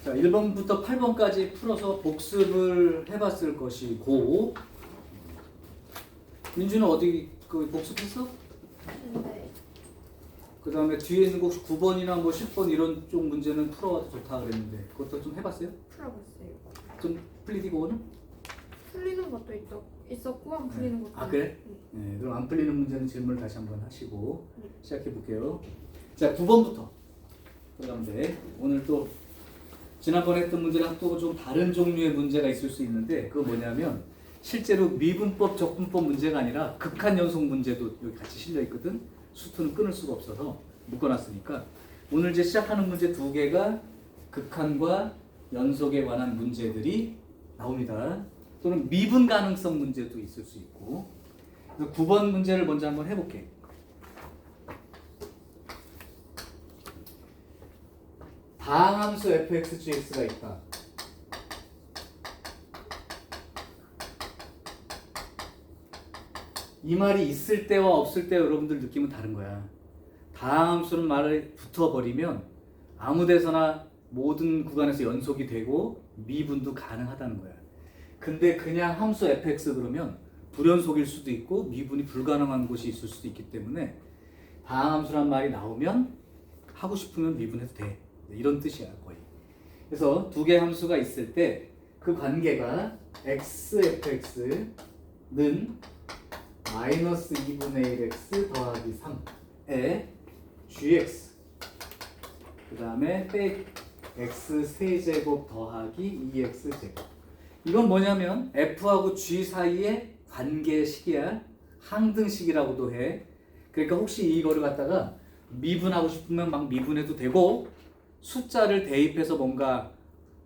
자, 1번부터 8번까지 풀어서 복습을 해봤을 것이고, 민주는 어디 그 복습했어? 네. 그 다음에 뒤에 있는 거 혹시 9번이나 뭐 10번 이런 쪽 문제는 풀어와도 좋다 그랬는데 그것도 좀 해봤어요? 풀어봤어요. 좀 풀리디 그거는? 풀리는 것도 있었고 안 풀리는 것도. 아 그래? 네. 네, 그럼 안 풀리는 문제는 질문을 다시 한번 하시고 네. 시작해 볼게요. 자, 9번부터 그다음에 오늘 또 지난번에 했던 문제랑 또 좀 다른 종류의 문제가 있을 수 있는데 그거 뭐냐면 실제로 미분법, 적분법 문제가 아니라 극한 연속 문제도 여기 같이 실려 있거든. 수투는 끊을 수가 없어서 묶어놨으니까 오늘 이제 시작하는 문제 두 개가 극한과 연속에 관한 문제들이 나옵니다. 또는 미분 가능성 문제도 있을 수 있고. 그래서 9번 문제를 먼저 한번 해볼게. 다항함수 fx, gx가 있다. 이 말이 있을 때와 없을 때 여러분들 느낌은 다른 거야. 다항함수는 말을 붙어버리면 아무 데서나 모든 구간에서 연속이 되고 미분도 가능하다는 거야. 근데 그냥 함수 fx 그러면 불연속일 수도 있고 미분이 불가능한 곳이 있을 수도 있기 때문에 다항함수란 말이 나오면 하고 싶으면 미분해도 돼. 이런 뜻이야 거의. 그래서 두 개 함수가 있을 때 그 관계가 xfx는 마이너스 2분의 1x 더하기 3에 gx 그 다음에 백 x 세제곱 더하기 2x제곱. 이건 뭐냐면 f하고 g 사이의 관계식이야. 항등식이라고도 해. 그러니까 혹시 이거를 갖다가 미분하고 싶으면 막 미분해도 되고 숫자를 대입해서 뭔가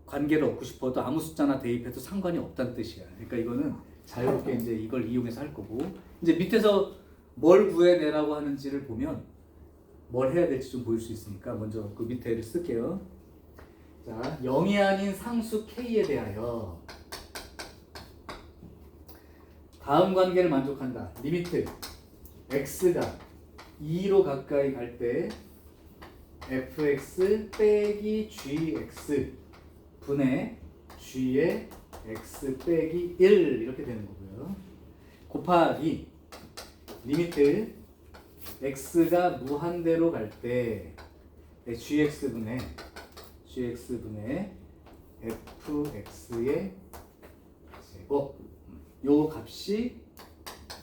관계를 얻고 싶어도 아무 숫자나 대입해도 상관이 없다는 뜻이야. 그러니까 이거는 자유롭게 이제 이걸 이용해서 할 거고, 이제 밑에서 뭘 구해내라고 하는지를 보면 뭘 해야 될지 좀 보일 수 있으니까 먼저 그 밑에를 쓸게요. 자, 0이 아닌 상수 k에 대하여 다음 관계를 만족한다. 리미트 x가 2로 가까이 갈 때 fx 빼기 gx 분의 g의 x 빼기 1 이렇게 되는 거고요. 곱하기 리미트 x가 무한대로 갈 때 gx분의 fx의 제곱 요 값이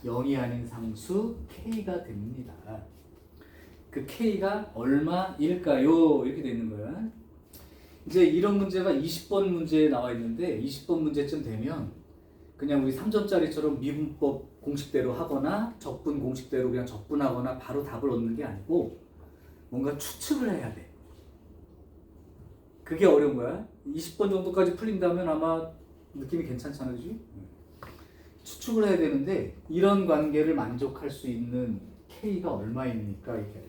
0이 아닌 상수 k가 됩니다. 그 k가 얼마일까요? 이렇게 돼 있는 거야. 이제 이런 문제가 20번 문제에 나와 있는데 20번 문제쯤 되면 그냥 우리 3점짜리처럼 미분법 공식대로 하거나 적분 공식대로 그냥 적분하거나 바로 답을 얻는 게 아니고 뭔가 추측을 해야 돼. 그게 어려운 거야. 20번 정도까지 풀린다면 아마 느낌이 괜찮잖아, 그지? 추측을 해야 되는데 이런 관계를 만족할 수 있는 k가 얼마입니까? 이렇게.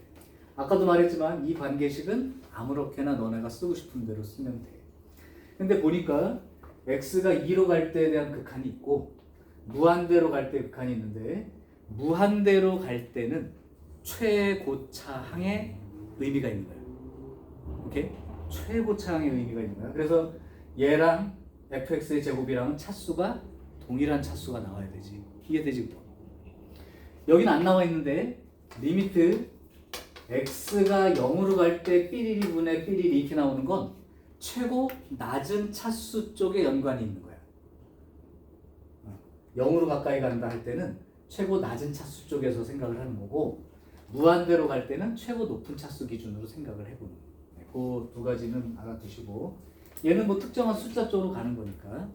아까도 말했지만 이 관계식은 아무렇게나 너네가 쓰고 싶은 대로 쓰면 돼. 근데 보니까 x가 2로 갈 때에 대한 극한이 있고 무한대로 갈 때 극한이 있는데 무한대로 갈 때는 최고차항의 의미가 있는 거야. 오케이? 최고차항의 의미가 있는 거야. 그래서 얘랑 fx의 제곱이랑은 차수가 동일한 차수가 나와야 되지. 이해되지? 여기는 안 나와 있는데 리미트 x가 0으로 갈 때 삐리리 분의 삐리리 이렇게 나오는 건 최고 낮은 차수 쪽에 연관이 있는 거야. 0으로 가까이 간다 할 때는 최고 낮은 차수 쪽에서 생각을 하는 거고 무한대로 갈 때는 최고 높은 차수 기준으로 생각을 해보는 거예요. 그 두 가지는 알아두시고 얘는 뭐 특정한 숫자 쪽으로 가는 거니까.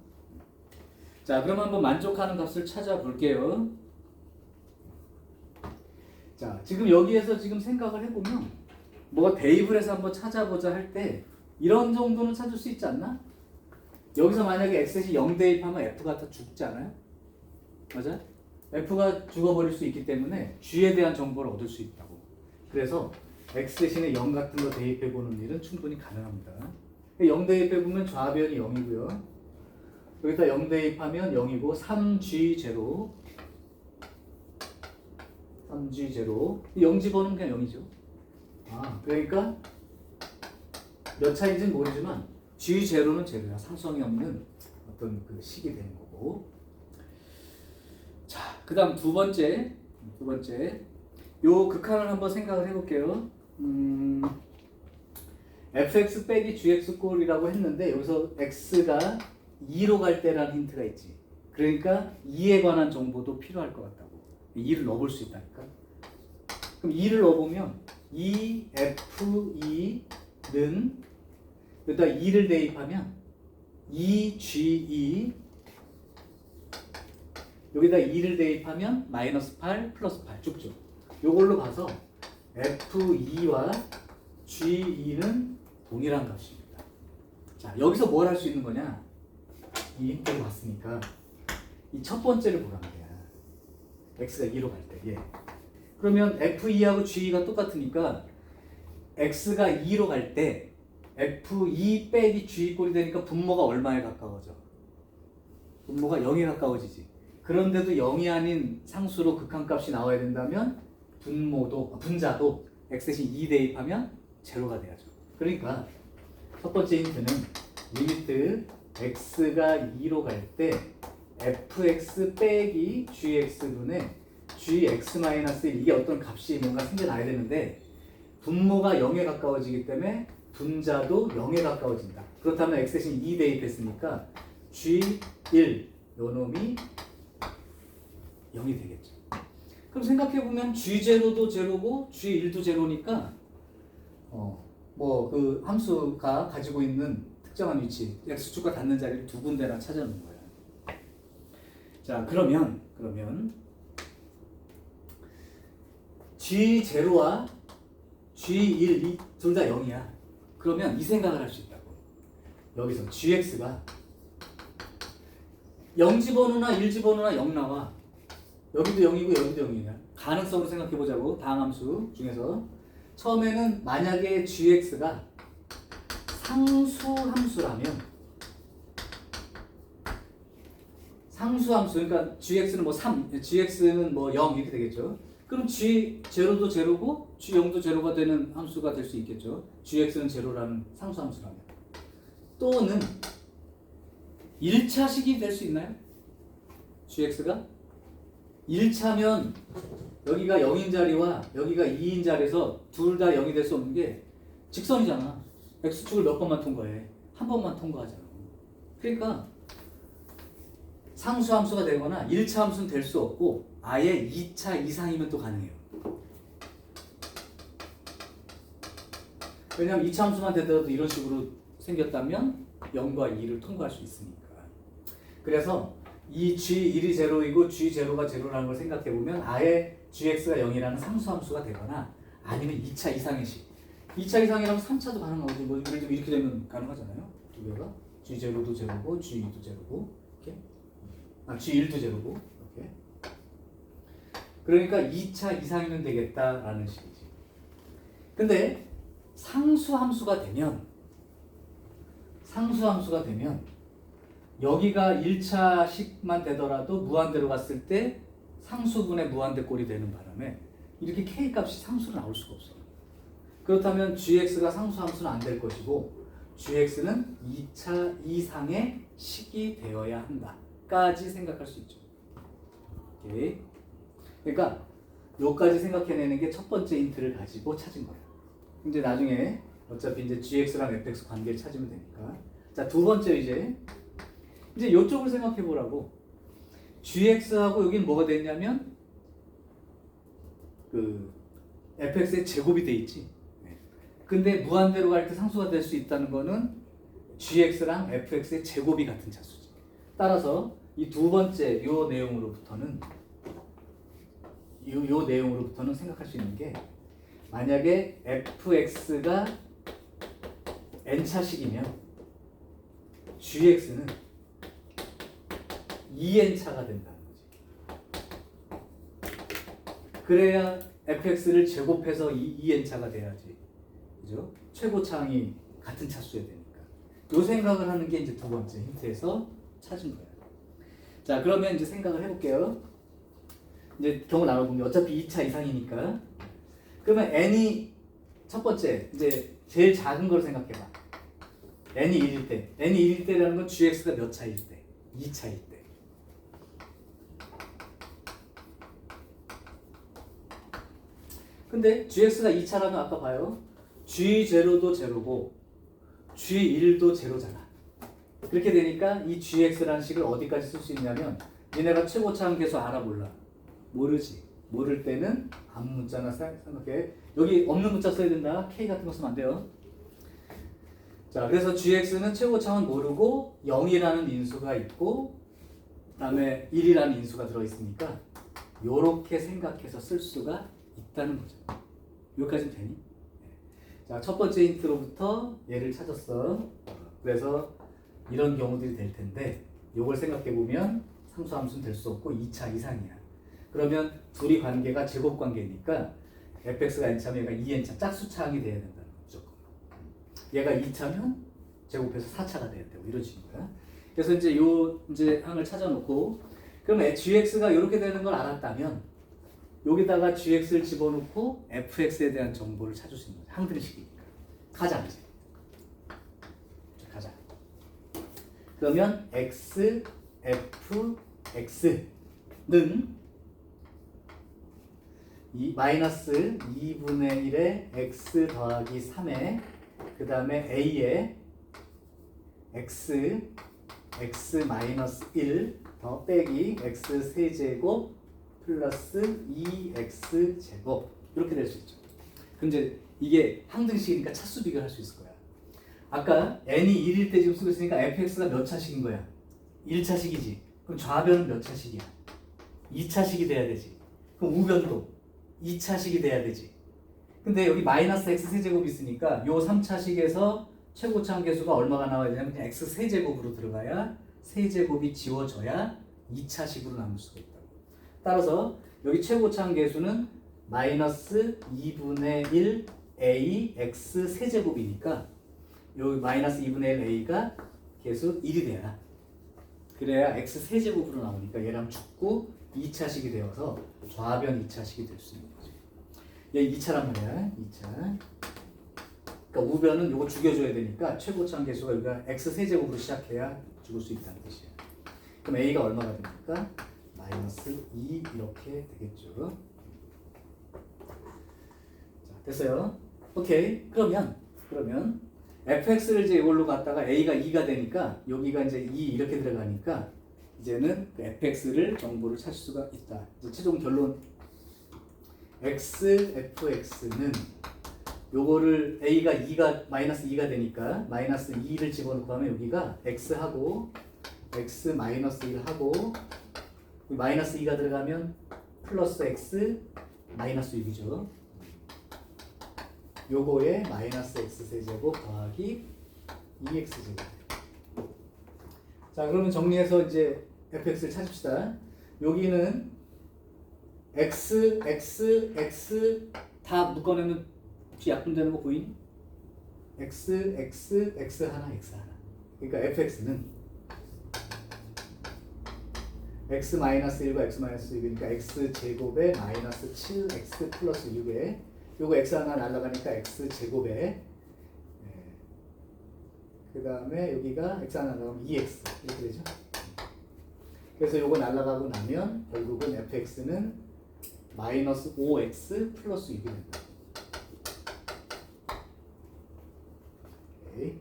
자, 그럼 한번 만족하는 값을 찾아볼게요. 자, 지금 여기에서 지금 생각을 해보면 뭐가 대입을 해서 한번 찾아보자 할 때 이런 정도는 찾을 수 있지 않나? 여기서 만약에 x이 0 대입하면 f가 다 죽지 않아요? 맞아? f가 죽어버릴 수 있기 때문에 g에 대한 정보를 얻을 수 있다고. 그래서 x 대신에 0 같은 거 대입해보는 일은 충분히 가능합니다. 0 대입해보면 좌변이 0이고요. 여기다 0 대입하면 0이고 3g0 0 집어넣으면 그냥 0이죠. 그러니까 몇 차인지는 모르지만 G0는 제로야. 상수항이 없는 어떤 그 식이 되는 거고. 자, 그 다음 두 번째. 요 극한을 한번 생각을 해볼게요. fx 빼기 gx 꼴이라고 했는데 여기서 x가 2로 갈 때라는 힌트가 있지. 그러니까 2에 관한 정보도 필요할 것 같다고. 2를 넣어볼 수 있다니까. 그럼 2를 넣어보면 2f2는 여기다 2를 대입하면 2ge 여기다 2를 대입하면 마이너스 8 플러스 8 쭉쭉. 요걸로 봐서 f2와 g2는 동일한 값입니다. 자, 여기서 뭘 할 수 있는 거냐? 이 힌트를 봤으니까 이 첫 번째를 보란 말이야. x가 2로 갈 때. 예. 그러면 f2하고 g2가 똑같으니까 x가 2로 갈 때 f2 빼기 g 꼴이 되니까 분모가 얼마에 가까워져? 분모가 0에 가까워지지. 그런데도 0이 아닌 상수로 극한값이 나와야 된다면 분자도 x 대신 2 대입하면 제로가 돼야죠. 그러니까 첫 번째 힌트는 리미트 x가 2로 갈 때 fx 빼기 gx분의 gx-1 이게 어떤 값이 뭔가 생겨나야 되는데 분모가 0에 가까워지기 때문에 분자도 0에 가까워진다. 그렇다면 x 대신 2 대입했으니까 g1 요 놈이 0이 되겠죠. 그럼 생각해보면 g0도 제로고 g1도 제로니까 뭐 그 함수가 가지고 있는 특정한 위치 x축과 닿는 자리를 두 군데나 찾아놓은 거예요. 자, 그러면 g0와 g1 둘 다 0이야. 그러면 이 생각을 할 수 있다고. 여기서 gx가 0 집어넣으나 1 집어넣으나 0 나와. 여기도 0이고 여기도 0이냐. 가능성으로 생각해보자고. 다음 함수 중에서 처음에는 만약에 gx가 상수함수 그러니까 gx는 뭐 3, gx는 뭐 0 이렇게 되겠죠. 그럼 g0도 제로고 g0도 제로가 되는 함수가 될 수 있겠죠. gx는 제로라는 상수함수라면. 또는 1차식이 될 수 있나요? gx가 1차면 여기가 0인 자리와 여기가 2인 자리에서 둘 다 0이 될 수 없는 게 직선이잖아. x축을 몇 번만 통과해? 한 번만 통과하잖아. 그러니까 상수함수가 되거나 1차 함수는 될 수 없고 아예 2차 이상이면 또 가능해요. 왜냐하면 2차 함수만 되더라도 이런 식으로 생겼다면 0과 2를 통과할 수 있으니까. 그래서 이 g1이 제로이고 g0가 제로라는 걸 생각해보면 아예 gx가 0이라는 상수함수가 되거나 아니면 2차 이상의 식. 2차 이상이라면 3차도 가능하고 뭐 예를 들면 이렇게 되면 가능하잖아요. 두 개가 g0도 제로고 g2도 제로고 이렇게. g1도 제로고 이렇게. 그러니까 2차 이상이면 되겠다라는 식이지. 근데 상수함수가 되면 여기가 1차식만 되더라도 무한대로 갔을 때 상수분의 무한대 꼴이 되는 바람에 이렇게 k값이 상수로 나올 수가 없어. 그렇다면 gx가 상수함수는 안 될 것이고 gx는 2차 이상의 식이 되어야 한다 까지 생각할 수 있죠. 오케이. 그러니까 요까지 생각해내는 게 첫 번째 힌트를 가지고 찾은 거예요. 이제 나중에 어차피 이제 gx랑 fx 관계를 찾으면 되니까. 자, 두 번째 이제 이쪽을 생각해 보라고. gx하고 여기는 뭐가 됐냐면 그 fx의 제곱이 돼 있지. 근데 무한대로 갈 때 상수가 될 수 있다는 거는 gx랑 fx의 제곱이 같은 차수지. 따라서 이 두 번째 요 내용으로부터는 생각할 수 있는 게 만약에 fx가 n차식이면 gx는 2n차가 된다는 거지. 그래야 fx를 제곱해서 2n차가 돼야지. 그죠? 최고차항이 같은 차수여야 되니까. 요 생각을 하는 게 이제 두 번째 힌트에서 찾은 거예요. 자, 그러면 이제 생각을 해볼게요. 이제 경우 나눠보면 어차피 2차 이상이니까. 그러면 n이 첫 번째 이제 제일 작은 걸 생각해봐. n이 1일 때, n이 1일 때라는 건 gx가 몇 차일 때? 2차일 때. 근데 gx가 2차라면 아까 봐요. g0도 제로고 g1도 제로잖아. 그렇게 되니까 이 gx라는 식을 어디까지 쓸 수 있냐면 얘네가 최고차항 계수 알아 몰라? 모르지. 모를 때는 아무 문자나 생각해. 여기 없는 문자 써야 된다. k 같은 거 쓰면 안 돼요. 자, 그래서 gx는 최고차항은 모르고 0이라는 인수가 있고 그다음에 1이라는 인수가 들어있으니까 요렇게 생각해서 쓸 수가 있다는 거죠. 여기까지는 되니? 자, 첫 번째 힌트로부터 얘를 찾았어. 그래서 이런 경우들이 될 텐데 요걸 생각해 보면 상수함수는 될 수 없고 2차 이상이야. 그러면 둘이 관계가 제곱 관계니까 fx가 n차면 얘가 2n차 짝수차항이 돼야 된다는 거죠. 얘가 2차면 제곱해서 4차가 돼야 되고 이런 식인 거야. 그래서 이제 요 이제 항을 찾아놓고 그럼 gx가 이렇게 되는 걸 알았다면 여기다가 gx를 집어넣고 fx에 대한 정보를 찾을 수 있는 거야. 항등식이니까. 가자 이제. 가자. 그러면 x, f, x는 이 마이너스 2분의 1에 x 더하기 3에 그 다음에 a에 x 마이너스 1 더 빼기 x 세제곱 플러스 2x 제곱 이렇게 될 수 있죠. 그럼 이제 이게 항등식이니까 차수 비교를 할 수 있을 거야. 아까 n이 1일 때 지금 쓰고 있으니까 fx가 몇 차식인 거야? 1차식이지. 그럼 좌변은 몇 차식이야? 2차식이 돼야 되지. 그럼 우변도 2차식이 돼야 되지. 근데 여기 마이너스 x 세제곱이 있으니까 요 3차식에서 최고차항 계수가 얼마가 나와야 되냐면 그냥 x 세제곱으로 들어가야 세제곱이 지워져야 2차식으로 남을 수가 있다고. 따라서 여기 최고차항 계수는 마이너스 2분의 1 a x 세제곱이니까 여기 마이너스 2분의 1 a가 계수 1이 돼야 그래야 x 세제곱으로 나오니까 얘랑 죽고 2차식이 되어서 좌변 2차식이 될 수 있는 거지. 얘 2차란 말이야. 2차. 그러니까 우변은 요거 죽여줘야 되니까 최고차항 계수가 여기가 x 세제곱으로 시작해야 죽을 수 있다는 뜻이야. 그럼 a가 얼마가 됩니까? 마이너스 2 이렇게 되겠죠. 자, 됐어요. 오케이. 그러면 fx를 이제 이걸로 갖다가 a가 2가 되니까 여기가 이제 2 이렇게 들어가니까 이제는 그 fx를 정보를 찾을 수가 있다. 이제 최종 결론 fx는 요거를 a가 2가 마이너스 2가 되니까 마이너스 2를 집어넣고 하면 여기가 x하고 x 마이너스 1 하고 마이너스 2가 들어가면 플러스 x 마이너스 6이죠. 요거에 마이너스 x 세제곱 더하기 2x 제곱. 자, 그러면 정리해서 이제 fx를 찾읍시다. 여기는 x 다 묶어내면 약분되는 거 보이니? x 하나 x 하나. 그러니까 fx는 x 마이너스 1과 x 마이너스 6이니까 x 제곱에 마이너스 7x 플러스 6에 요거 x 하나 날라가니까 x 제곱에 그 다음에 여기가 x 하나 날라가면 2x 이렇게 되죠. 그래서 요거 날라가고 나면 결국은 fx는 마이너스 5x 플러스 6이 된다. 오케이.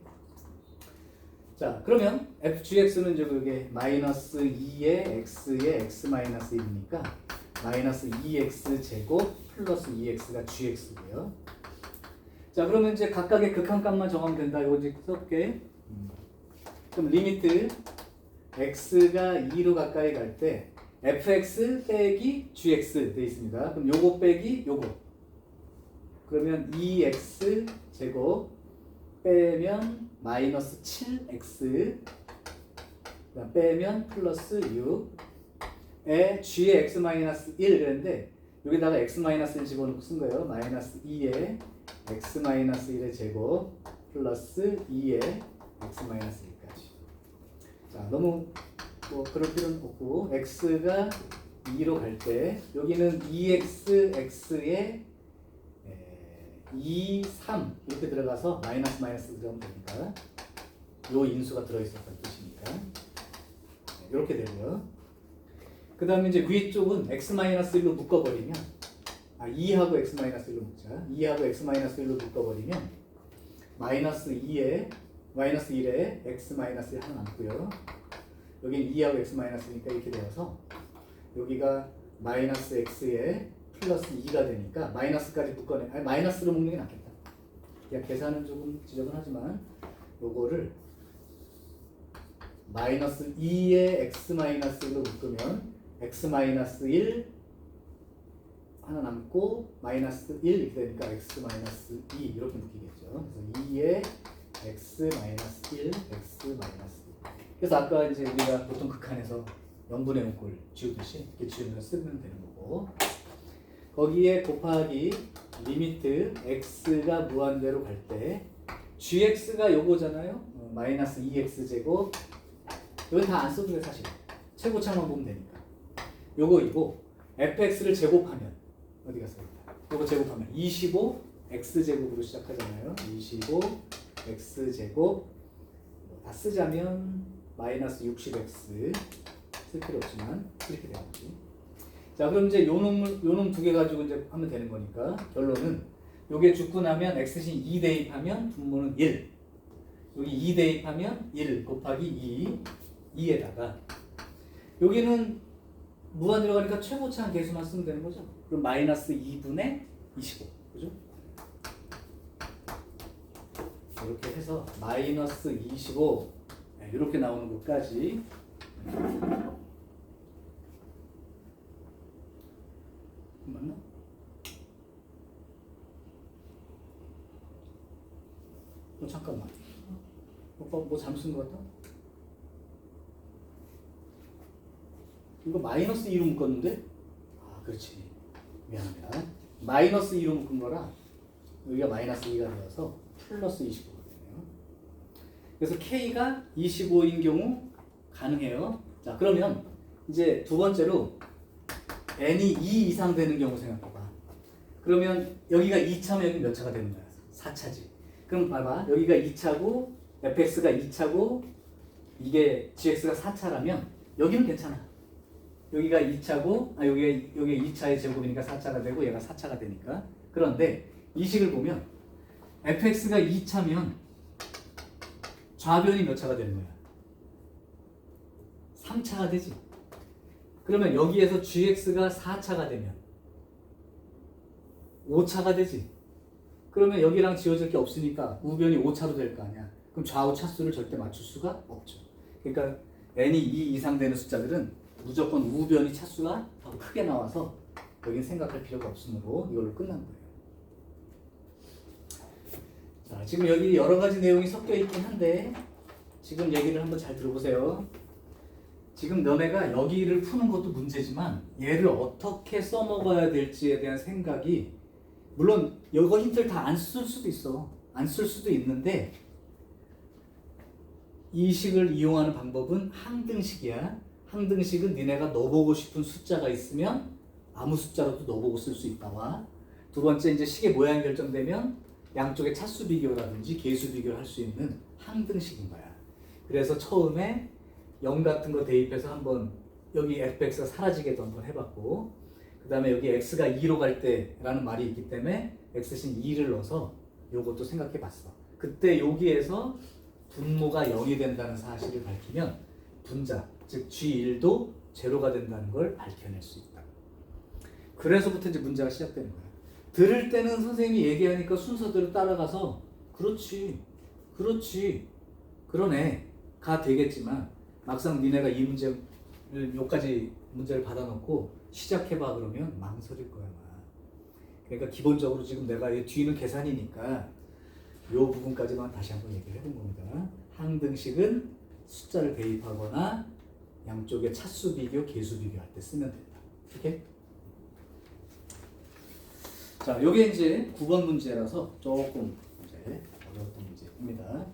자, 그러면 fgx는 이제 그게 마이너스 2의 x의 x 마이너스 1이니까 마이너스 2x 제곱 플러스 2x가 gx고요. 자, 그러면 이제 각각의 극한값만 정하면 된다. 이거 이제 써볼게. 그럼 리미트 x가 2로 가까이 갈 때 fx 빼기 gx 돼 있습니다. 그럼 요거 빼기 요거. 그러면 2x 제곱 빼면 마이너스 7x 빼면 플러스 6에 g의 x 마이너스 1 그랬는데 여기다가 x 마이너스 1 집어넣고 쓴 거예요. 마이너스 2에 x 마이너스 1의 제곱 플러스 2에 x 마이너스 1까지. 자, 너무 뭐 그럴 필요는 없고 x가 2로 갈 때 여기는 2x x에 2, 3 이렇게 들어가서 마이너스 들어가면 되니까 요 인수가 들어있었다는 뜻이니까 이렇게 되고요. 그 다음에 이제 위쪽은 x-1로 묶어버리면 2하고 x-1로 묶자. 2하고 x-1로 묶어버리면 마이너스 1에 x-1 하나 남고요. 여긴 2하고 x-1이니까 이렇게 되어서 여기가 마이너스 x에 플러스 2가 되니까 마이너스까지 묶어내. 마이너스로 묶는 게 낫겠다. 그냥 계산은 조금 지저분하지만 요거를 마이너스 2에 x-1로 묶으면 x-1 하나 남고 마이너스 1 이렇게 되니까 x-2 이렇게 묶이겠죠. 그래서 2에 x-1 x-2. 그래서 아까 이제 우리가 보통 극한에서 0분의 0꼴 지우듯이 이렇게 지우면 쓰면 되는 거고, 거기에 곱하기 리미트 x가 무한대로 갈 때 gx가 요거잖아요. 마이너스 2x 제곱. 이건 다 안 써도 돼 사실. 최고차만 보면 되니까. 요거이고 fx를 제곱하면 어디 갔어요? 요거 제곱하면 25 x 제곱으로 시작하잖아요. 25 x 제곱 다 쓰자면 마이너스 60x 쓸 필요 없지만 이렇게 되는 거지. 자, 그럼 이제 요놈 두 개 가지고 이제 하면 되는 거니까 결론은 요게 죽고 나면 x신 2 대입하면 분모는 1. 여기 2 대입하면 1 곱하기 2에다가 여기는 무한 들어가니까 최고차한 개수만 쓰면 되는 거죠. 그럼 마이너스 2분의 25. 그죠? 이렇게 해서 마이너스 25 이렇게 나오는 것까지 맞나? 잠깐만. 오빠 뭐 잘못 쓴 것 같다? 이거 마이너스 2로 묶었는데? 그렇지. 미안합니다. 마이너스 2로 묶은 거라 여기가 마이너스 2가 되어서 플러스 25가 되네요. 그래서 K가 25인 경우 가능해요. 자, 그러면 이제 두 번째로 N이 2 이상 되는 경우 생각해봐. 그러면 여기가 2차면 여기 몇 차가 되는 거야? 4차지. 그럼 봐봐. 여기가 2차고 fx가 2차고 이게 gx가 4차라면 여기는 괜찮아. 여기가 2차고 여기가 2차의 제곱이니까 4차가 되고 얘가 4차가 되니까. 그런데 이 식을 보면 fx가 2차면 좌변이 몇 차가 되는 거야? 3차가 되지. 그러면 여기에서 gx가 4차가 되면 5차가 되지. 그러면 여기랑 지워질 게 없으니까 우변이 5차로 될 거 아니야. 그럼 좌우 차수를 절대 맞출 수가 없죠. 그러니까 n이 2 이상 되는 숫자들은 무조건 우변이 차수가 더 크게 나와서 여긴 생각할 필요가 없으므로 이걸로 끝난 거예요. 자, 지금 여기 여러 가지 내용이 섞여 있긴 한데 지금 얘기를 한번 잘 들어보세요. 지금 너네가 여기를 푸는 것도 문제지만 얘를 어떻게 써먹어야 될지에 대한 생각이, 물론 이거 힌트를 다 안 쓸 수도 있어. 안 쓸 수도 있는데 이 식을 이용하는 방법은 항등식이야. 항등식은 니네가 넣어보고 싶은 숫자가 있으면 아무 숫자로도 넣어보고 쓸 수 있다와, 두 번째 이제 식의 모양이 결정되면 양쪽의 차수 비교라든지 계수 비교를 할 수 있는 항등식인 거야. 그래서 처음에 0 같은 거 대입해서 한번 여기 fx가 사라지게도 한번 해봤고, 그 다음에 여기 x가 2로 갈 때라는 말이 있기 때문에 x신 2를 넣어서 요것도 생각해봤어. 그때 여기에서 분모가 0이 된다는 사실을 밝히면 분자, 즉 G1도 제로가 된다는 걸 밝혀낼 수 있다. 그래서부터 이제 문제가 시작되는 거야. 들을 때는 선생님이 얘기하니까 순서대로 따라가서 그렇지, 그러네 가 되겠지만 막상 니네가 이 문제를 여기까지 문제를 받아놓고 시작해봐 그러면 망설일 거야. 그러니까 기본적으로 지금 내가 이 뒤는 계산이니까 이 부분까지만 다시 한번 얘기를 해본 겁니다. 항등식은 숫자를 대입하거나 양쪽의 차수 비교, 계수 비교할 때 쓰면 된다. 오케이? 자, 요게 이제 9번 문제라서 조금 이제 어려웠던 문제입니다.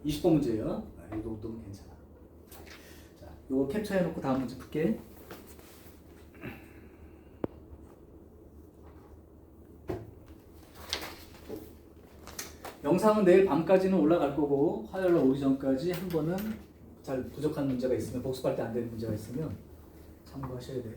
20번 문제예요. 이 정도면 괜찮아. 자, 요거 캡처해놓고 다음 문제 풀게. 영상은 내일 밤까지는 올라갈 거고 화요일 날 오기 전까지 한 번은 잘 부족한 문제가 있으면 복습할 때 안 되는 문제가 있으면 참고하셔야 돼요.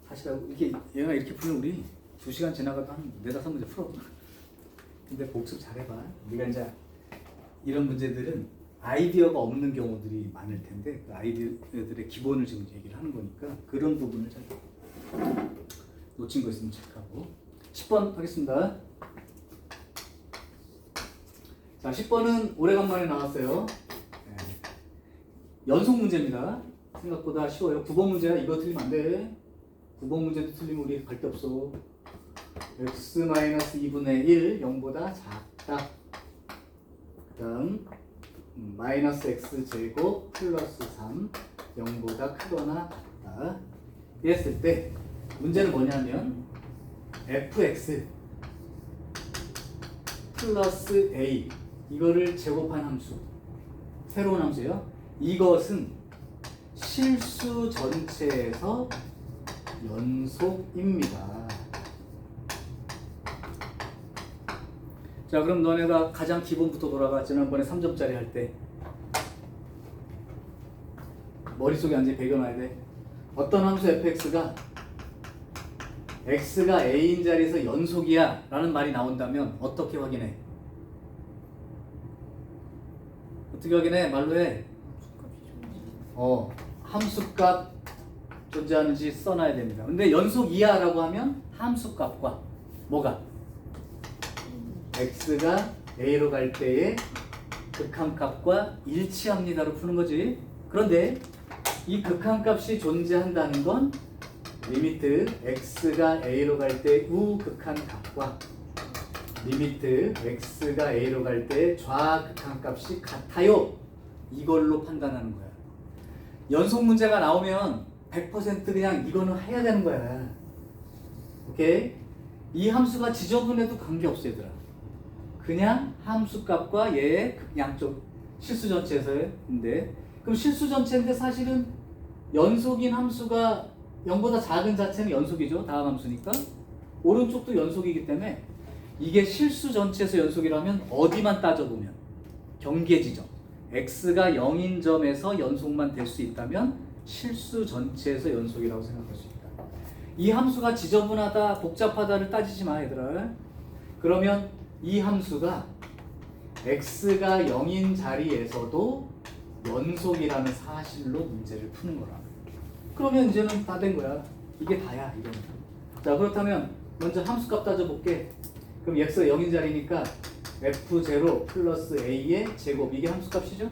사실 이렇게 얘가 이렇게 풀면 우리 2시간 지나가도 한 4-5문제 풀어. 근데 복습 잘해봐. 우리가 이제 이런 문제들은 아이디어가 없는 경우들이 많을 텐데 그 아이디어들의 기본을 지금 얘기를 하는 거니까 그런 부분을 잘 놓친 거 있으면 체크하고 10번 하겠습니다. 자, 10번은 오래간만에 나왔어요. 네. 연속 문제입니다. 생각보다 쉬워요. 9번 문제야. 이거 틀리면 안 돼. 9번 문제도 틀리면 우리 갈 데 없어. x-2분의 1 0보다 작다. 그 다음 마이너스 x제곱 플러스 3 0보다 크거나 같다. 이랬을 때 문제는 뭐냐면 fx 플러스 a 이거를 제곱한 함수, 새로운 함수예요. 이것은 실수 전체에서 연속입니다. 자, 그럼 너네가 가장 기본부터 돌아가. 지난번에 3점짜리 할 때 머릿속에 완전히 배겨놔야 돼. 어떤 함수 fx가 x가 a인 자리에서 연속이야 라는 말이 나온다면 어떻게 확인해? 어떻게 확인해? 말로 해. 함수값 존재하는지 써놔야 됩니다. 근데 연속이야 라고 하면 함수값과 뭐가? x가 a로 갈 때의 극한값과 일치합니다로 푸는 거지. 그런데 이 극한값이 존재한다는 건 리미트 x가 a로 갈 때 우극한값과 리미트 x가 a로 갈 때 좌극한값이 같아요. 이걸로 판단하는 거야. 연속 문제가 나오면 100% 그냥 이거는 해야 되는 거야. 오케이? 이 함수가 지저분해도 관계없어 얘들아. 그냥 함수값과 얘의 양쪽 실수 전체에서인데, 그럼 실수 전체인데 사실은 연속인 함수가 0보다 작은 자체는 연속이죠. 다음 함수니까. 오른쪽도 연속이기 때문에 이게 실수 전체에서 연속이라면 어디만 따져보면 경계 지점 x가 0인 점에서 연속만 될 수 있다면 실수 전체에서 연속이라고 생각할 수 있다. 이 함수가 지저분하다, 복잡하다를 따지지 마 얘들아. 그러면 이 함수가 x가 0인 자리에서도 연속이라는 사실로 문제를 푸는 거라. 그러면 이제는 다 된 거야. 이게 다야 이거는. 자, 그렇다면 먼저 함수값 따져볼게. 그럼 x가 0인 자리니까 f0 플러스 a의 제곱, 이게 함수값이죠?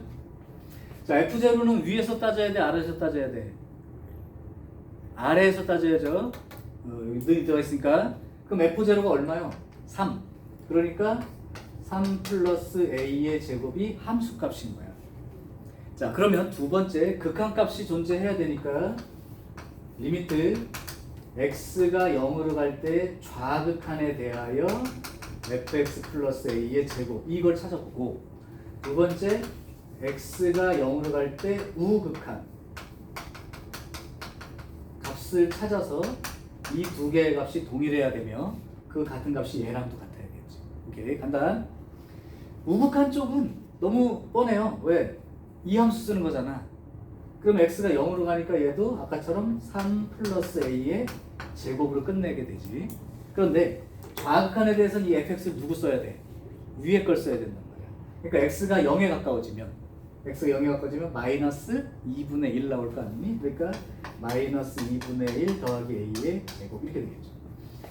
자, f0는 위에서 따져야 돼, 아래에서 따져야 돼? 아래에서 따져야죠. 여기 늘이 들어가 있으니까. 그럼 f0가 얼마요? 3. 그러니까 3 플러스 a의 제곱이 함수값인 거야. 자, 그러면 두 번째 극한값이 존재해야 되니까 리미트 x가 0으로 갈 때 좌극한에 대하여 fx 플러스 a의 제곱, 이걸 찾아보고, 두 번째 x가 0으로 갈 때 우극한 값을 찾아서 이 두 개의 값이 동일해야 되며 그 같은 값이 얘랑도 같아야겠지. 오케이, 간단. 우극한 쪽은 너무 뻔해요. 왜? 이 함수 쓰는 거잖아. 그럼 x가 0으로 가니까 얘도 아까처럼 3 플러스 a의 제곱으로 끝내게 되지. 그런데 좌극한에 대해서는 이 fx를 누구 써야 돼? 위에 걸 써야 된단 말이야. 그러니까 x가 0에 가까워지면 마이너스 2분의 1 나올 거 아니니? 그러니까 마이너스 2분의 1 더하기 a의 제곱, 이렇게 되겠죠.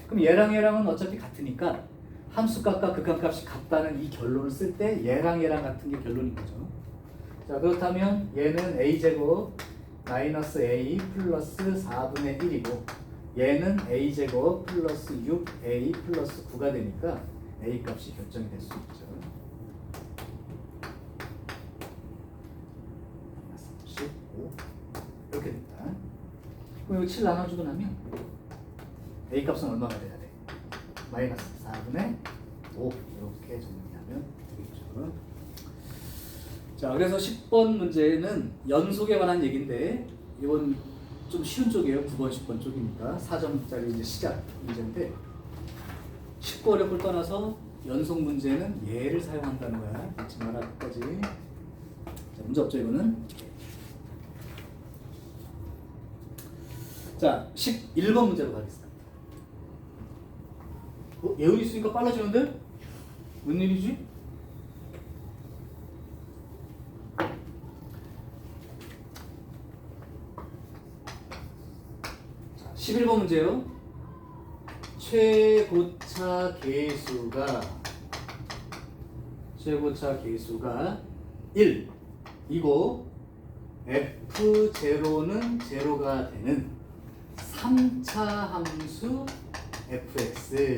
그럼 얘랑은 어차피 같으니까 함수값과 극한값이 같다는 이 결론을 쓸 때 얘랑 같은 게 결론인 거죠. 자, 그렇다면 얘는 a제곱 마이너스 a 플러스 4분의 1이고 얘는 a제곱 플러스 6a 플러스 9가 되니까 a 값이 결정이 될 수 있죠. 35 이렇게 됩니다. 그럼 이거 7 나눠주고 나면 a 값은 얼마가 돼야 돼? 마이너스 4분의 5 이렇게 정리하면 되겠죠. 자, 그래서 10번 문제는 연속에 관한 얘기인데 이번 좀 쉬운 쪽이에요. 9번, 10번 쪽이니까 4점짜리 이제 시작 문제인데 쉽고 어렵을 떠나서 연속 문제는 얘를 사용한다는 거야. 잊지 마라 끝까지. 자, 문제 없죠 이거는. 자, 11번 문제로 가겠습니다. 예은이 있으니까 빨라지는데? 웬일이지? 자, 11번 문제요. 최고차 계수가 1 이고 f0는 제로가 되는 3차 함수 fx.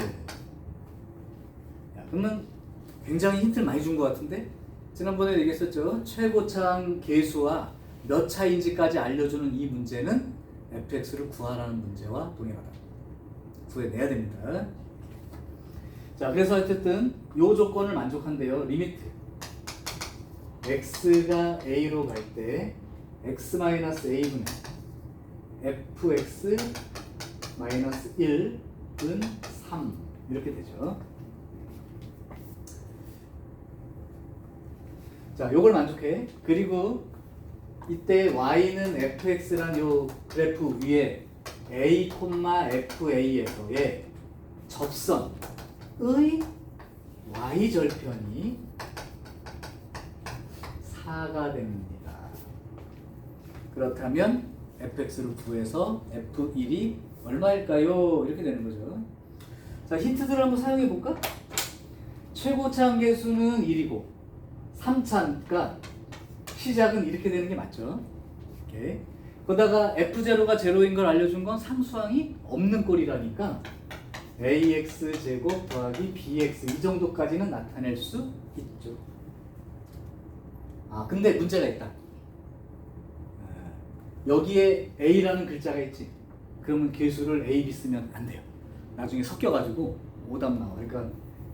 야, 그러면 굉장히 힌트를 많이 준 것 같은데 지난번에 얘기했었죠. 최고차항 계수와 몇 차인지까지 알려주는 이 문제는 fx를 구하라는 문제와 동일하다. 구해내야 됩니다. 자, 그래서 어쨌든 이 조건을 만족한대요. 리미트 x가 a로 갈 때 x-a분의 fx 1은 3 이렇게 되죠. 자, 요걸 만족해. 그리고 이때 y는 fx란 요 그래프 위에 a, fa에서의 접선의 y절편이 4가 됩니다. 그렇다면 fx를 구해서 f1이 얼마일까요? 이렇게 되는 거죠. 자, 힌트들을 한번 사용해 볼까? 최고차항 계수는 1이고 3차니까 시작은 이렇게 되는 게 맞죠. 오케이. 그러다가 f0가 제로인 걸 알려준 건 상수항이 없는 꼴이라니까 ax 제곱 더하기 bx 이 정도까지는 나타낼 수 있죠. 아, 근데 문제가 있다. 여기에 a라는 글자가 있지. 그러면 계수를 a, b 쓰면 안 돼요. 나중에 섞여가지고 오답 나와. 그러니까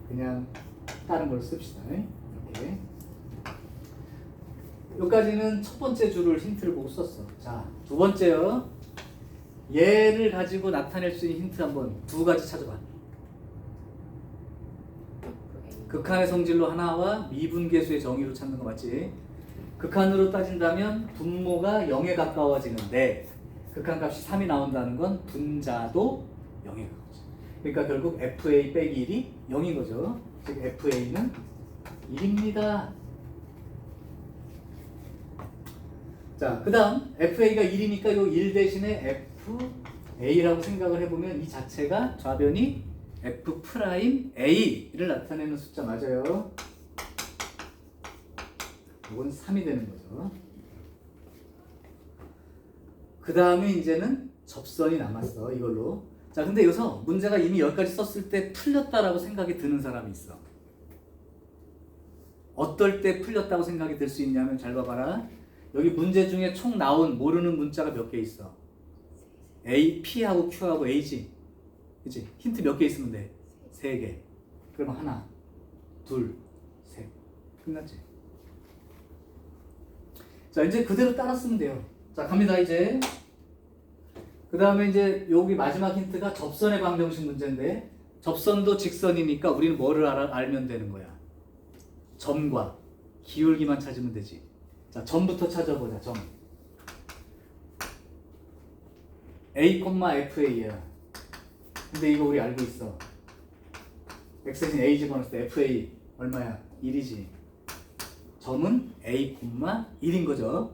그냥 다른 걸 씁시다. 이렇게. 여기까지는 첫 번째 줄을 힌트를 보고 썼어. 자, 두 번째요. 얘를 가지고 나타낼 수 있는 힌트 한번 두 가지 찾아봐. 극한의 성질로 하나와 미분계수의 정의로 찾는 거 맞지? 극한으로 따진다면 분모가 0에 가까워지는데 극한값이 3이 나온다는 건 분자도 0에 가까워져. 그러니까 결국 fa 빼기 1이 0인 거죠. 즉 fa는 1입니다. 자, 그 다음 fa가 1이니까 요 1 대신에 fa라고 생각을 해보면 이 자체가 좌변이 f'a를 나타내는 숫자 맞아요. 이건 3이 되는 거죠. 그 다음에 이제는 접선이 남았어. 이걸로. 자, 근데 여기서 문제가 이미 여기까지 썼을 때 풀렸다라고 생각이 드는 사람이 있어. 어떨 때 풀렸다고 생각이 들 수 있냐면 잘 봐봐라. 여기 문제 중에 총 나온 모르는 문자가 몇 개 있어? A, P하고 Q하고 A지. 그치? 힌트 몇 개 있으면 돼? 3개. 그러면 하나, 둘, 셋. 끝났지? 자, 이제 그대로 따라 쓰면 돼요. 자, 갑니다, 이제. 그 다음에 이제 여기 마지막 힌트가 접선의 방정식 문제인데, 접선도 직선이니까 우리는 뭐를 알면 되는 거야? 점과 기울기만 찾으면 되지. 자, 점부터 찾아보자, 점. A, FA야. 근데 이거 우리 알고 있어. X 대신 A 집어넣었을 때 FA 얼마야? 1이지. 점은 A, 1인 거죠.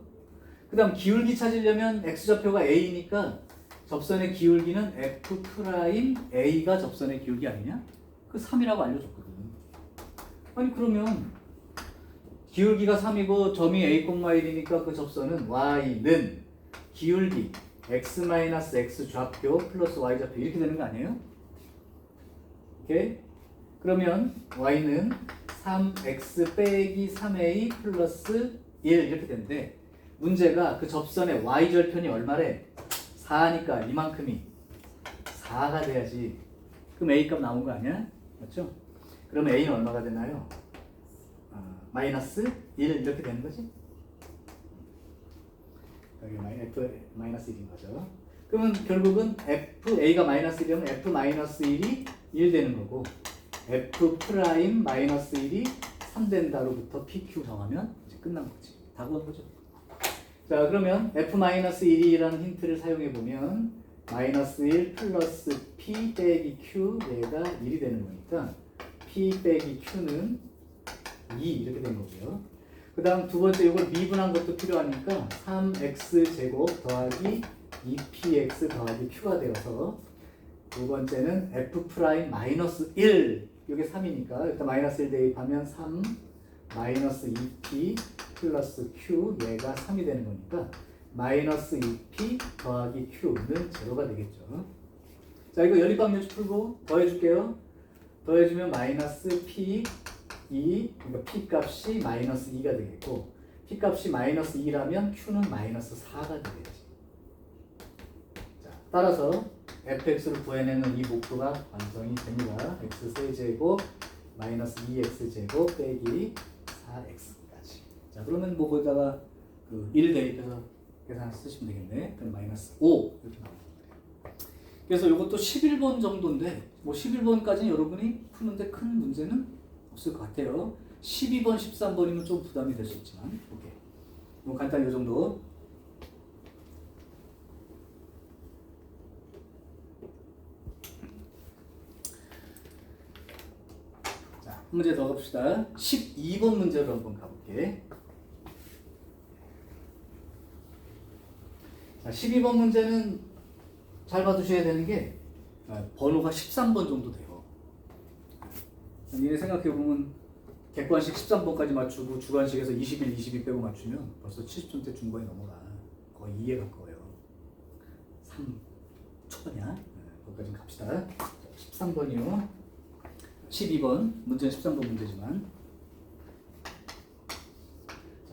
그 다음 기울기 찾으려면 X좌표가 A니까 접선의 기울기는 F'A가 접선의 기울기 아니냐? 그 3이라고 알려줬거든. 아니 그러면 기울기가 3이고 점이 A, 1이니까 그 접선은 Y는 기울기 X-X 좌표 플러스 Y좌표 이렇게 되는 거 아니에요? 오케이? 그러면 Y는 3X 빼기 3A 플러스 1 이렇게 되는데 문제가 그 접선의 Y절편이 얼마래? 4니까 이만큼이 4가 돼야지. 그럼 A값 나온 거 아니야? 맞죠? 그러면 A는 얼마가 되나요? 마이너스 1 이렇게 되는 거지? 여기 F 마이너스 1인 거죠. 그러면 결국은 F A가 마이너스 1이면 F 마이너스 1이 1 되는 거고 F 프라임 마이너스 1이 3 된다로부터 PQ 정하면 이제 끝난 거지. 다 구한 거죠. 자 그러면 F 마이너스 1이라는 힌트를 사용해 보면 마이너스 1 플러스 P 빼기 Q 얘가 1이 되는 거니까 P 빼기 Q는 2 이렇게 된 거고요. 그 다음 두 번째 이걸 미분한 것도 필요하니까 3x 제곱 더하기 2px 더하기 q가 되어서 두 번째는 f 프라임 마이너스 1 이게 3이니까 일단 마이너스 1 대입하면 3 마이너스 2p 플러스 q 얘가 3이 되는 거니까 마이너스 2p 더하기 q는 제로가 되겠죠. 자 이거 연립방정식 풀고 더해줄게요. 더해주면 마이너스 p 2, 그러니까 p 값이 마이너스 2가 되겠고 p 값이 마이너스 2라면 q는 마이너스 4가 되겠지. 자, 따라서 fx를 구해내는 이 목표가 완성이 됩니다. x 세제곱 마이너스 2x 제곱 빼기 4x까지. 자 그러면 뭐 거기다가 그 1 대입해서 계산을 쓰시면 되겠네. 그럼 마이너스 5 이렇게 나옵니다. 그래서 이것도 11번 정도인데 뭐 11번까지는 여러분이 푸는데 큰 문제는 없을 것 같아요. 12번, 13번이면 좀 부담이 될 수 있지만 오케이. 뭐 간단히 이 정도. 자, 한 문제 더 가봅시다. 12번 문제로 한번 가볼게. 자, 12번 문제는 잘 봐두셔야 되는 게 번호가 13번 정도 돼요. 니네 생각해보면 객관식 13번까지 맞추고 주관식에서 21, 22 빼고 맞추면 벌써 70점대 중반이 넘어가. 거의 2에 가까워요. 3 초반이야. 거기까지 갑시다. 13번이요. 12번 문제는 13번 문제지만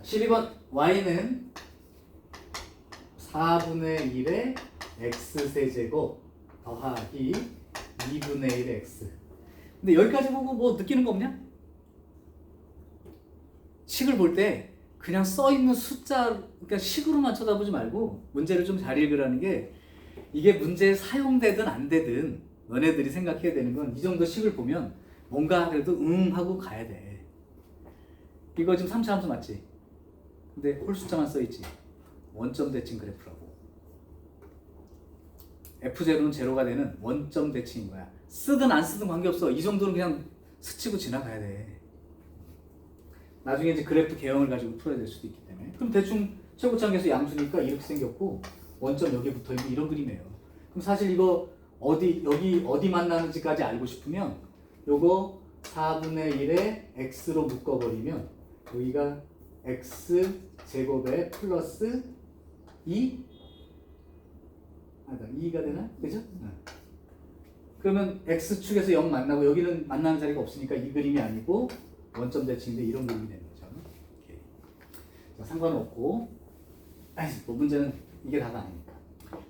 12번 y는 4분의 1의 x세제곱 더하기 2분의 1의 x. 근데 여기까지 보고 뭐 느끼는 거 없냐? 식을 볼 때 그냥 써 있는 숫자, 그러니까 식으로만 쳐다보지 말고 문제를 좀 잘 읽으라는 게 이게 문제에 사용되든 안 되든 너네들이 생각해야 되는 건 이 정도 식을 보면 뭔가 그래도 하고 가야 돼. 이거 지금 3차 함수 맞지? 근데 홀 숫자만 써 있지. 원점 대칭 그래프라고. F0는 제로가 되는 원점 대칭인 거야. 쓰든 안 쓰든 관계없어. 이 정도는 그냥 스치고 지나가야 돼. 나중에 이제 그래프 개형을 가지고 풀어야 될 수도 있기 때문에. 그럼 대충 최고차항에서 양수니까 이렇게 생겼고 원점 여기에 붙어있는 이런 그림이에요. 그럼 사실 이거 여기 어디 만나는지까지 알고 싶으면 요거 4분의 1에 x로 묶어버리면 여기가 x 제곱에 플러스 2 2가 되나? 그죠? 그러면 x축에서 0 만나고 여기는 만나는 자리가 없으니까 이 그림이 아니고 원점 대칭인데 이런 그림이 되는 거죠. 오케이. 자, 상관은 없고 뭐 문제는 이게 다가 아니니까.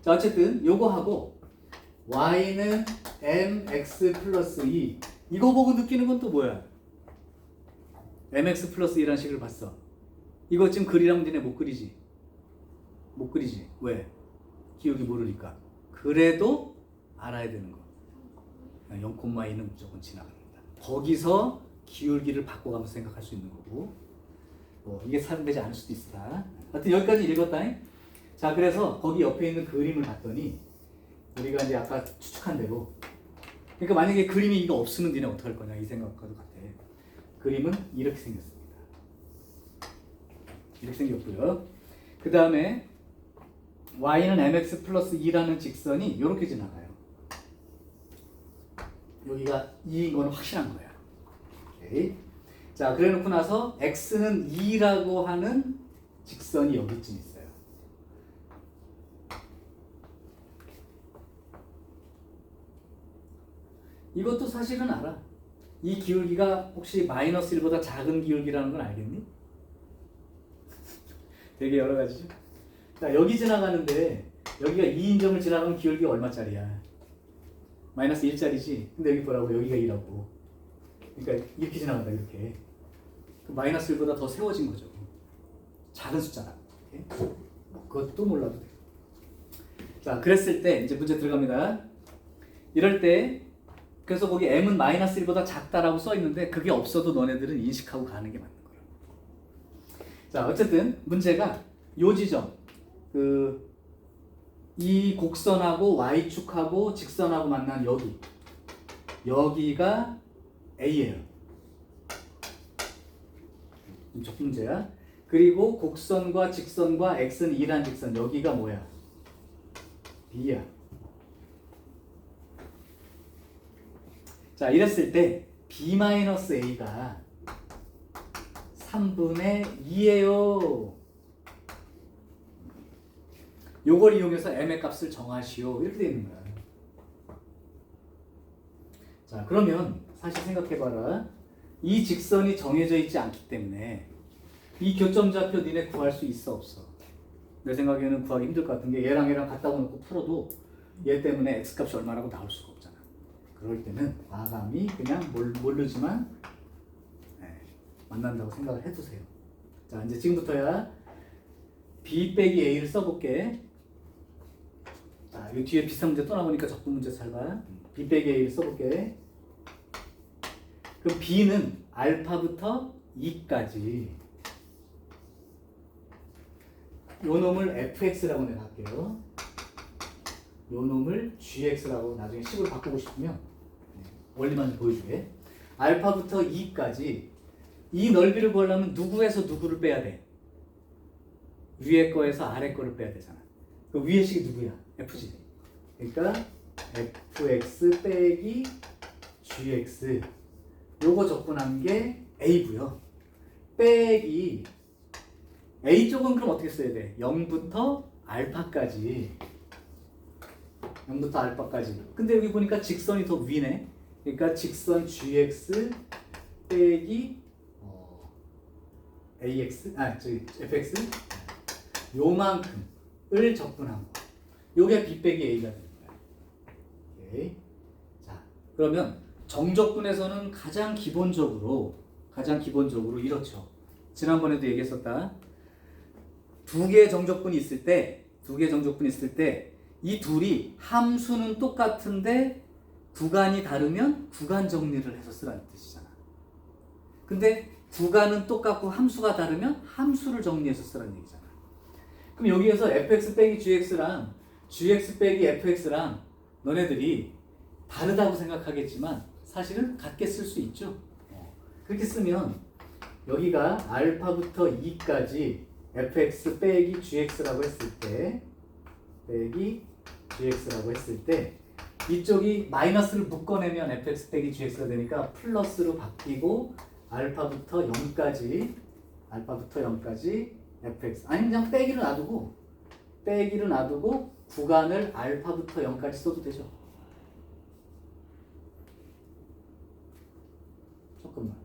자 어쨌든 요거하고 y는 mx 플러스 2 이거 보고 느끼는 건 또 뭐야? mx 플러스 2라는 식을 봤어. 이거 지금 그리라면 니네 못 그리지? 못 그리지. 왜? 기억이 모르니까. 그래도 알아야 되는 거. 0,2는 무조건 지나갑니다. 거기서 기울기를 바꿔가면서 생각할 수 있는 거고. 이게 사용되지 않을 수도 있어. 하여튼 여기까지 읽었다. 자, 그래서 거기 옆에 있는 그림을 봤더니 우리가 이제 아까 추측한 대로 그러니까 만약에 그림이 이거 없으면 니네 어떡할 거냐 이 생각과도 같아. 그림은 이렇게 생겼습니다. 이렇게 생겼고요. 그 다음에 y는 mx 플러스 2라는 직선이 이렇게 지나가요. 여기가 2인 거는 확실한 거야. 오케이. 자, 그래 놓고 나서 x는 2라고 하는 직선이 여기쯤 있어요. 이것도 사실은 알아. 이 기울기가 혹시 마이너스 1보다 작은 기울기라는 건 알겠니? 되게 여러 가지죠. 자, 여기 지나가는데 여기가 2인점을 지나가면 기울기가 얼마짜리야? 마이너스 1짜리지. 근데 여기 보라고 여기가 2라고. 그러니까 이렇게 지나간다 이렇게. 그 마이너스 1보다 더 세워진 거죠. 작은 숫자다. 그것도 몰라도 돼. 자, 그랬을 때 이제 문제 들어갑니다. 이럴 때 그래서 거기 m은 마이너스 1보다 작다라고 써 있는데 그게 없어도 너네들은 인식하고 가는 게 맞는 거야. 자, 어쨌든 문제가 요 지점 이 곡선하고 y축하고 직선하고 만난 여기가 A예요. 첫 문제야. 그리고 곡선과 직선과 x는 2란 직선 여기가 뭐야? B야. 자, 이랬을 때 B-A가 3분의 2예요. 요걸 이용해서 m의 값을 정하시오. 이렇게 되어 있는 거야. 자, 그러면 사실 생각해봐라. 이 직선이 정해져 있지 않기 때문에 이 교점좌표 니네 구할 수 있어 없어? 내 생각에는 구하기 힘들 것 같은 게 얘랑 갖다 놓고 풀어도 얘 때문에 x값이 얼마라고 나올 수가 없잖아. 그럴 때는 과감히 그냥 모르지만 만난다고 생각을 해두세요. 자, 이제 지금부터야 b 빼기 a를 써볼게. 자, 이 뒤에 비슷한 문제 또 나오니까 적분 문제 잘 봐. b 빼기 a를 써볼게. 그럼 b는 알파부터 2까지 요 놈을 fx라고 내가 할게요. 요 놈을 gx라고 나중에 식으로 바꾸고 싶으면 원리만 좀 보여주게. 알파부터 2까지 이 넓이를 구하려면 누구에서 누구를 빼야 돼? 위에 거에서 아래 거를 빼야 되잖아. 그 위에 식이 누구야? fg. 그러니까 fx 빼기 gx 요거 적분한 게 a고요. 빼기 a 쪽은 그럼 어떻게 써야 돼? 0부터 알파까지. 0부터 알파까지. 근데 여기 보니까 직선이 더 위네. 그러니까 직선 gx 빼기 ax fx 요만큼을 적분한 거. 요게 b 빼기 a가 되는 거야. 오케이. 자, 그러면 정적분에서는 가장 기본적으로 이렇죠. 지난번에도 얘기했었다. 두 개의 정적분이 있을 때 이 둘이 함수는 똑같은데 구간이 다르면 구간 정리를 해서 쓰라는 뜻이잖아. 근데 구간은 똑같고 함수가 다르면 함수를 정리해서 쓰라는 얘기잖아. 그럼 여기에서 fx 빼기 gx랑 gx 빼기 fx랑 너네들이 다르다고 생각하겠지만 사실은 같게 쓸 수 있죠. 그렇게 쓰면 여기가 알파부터 2까지 fx 빼기 gx라고 했을 때 이쪽이 마이너스를 묶어내면 fx 빼기 gx가 되니까 플러스로 바뀌고 알파부터 0까지 fx 아니 그냥 빼기를 놔두고 구간을 알파부터 0까지 써도 되죠. 잠깐만.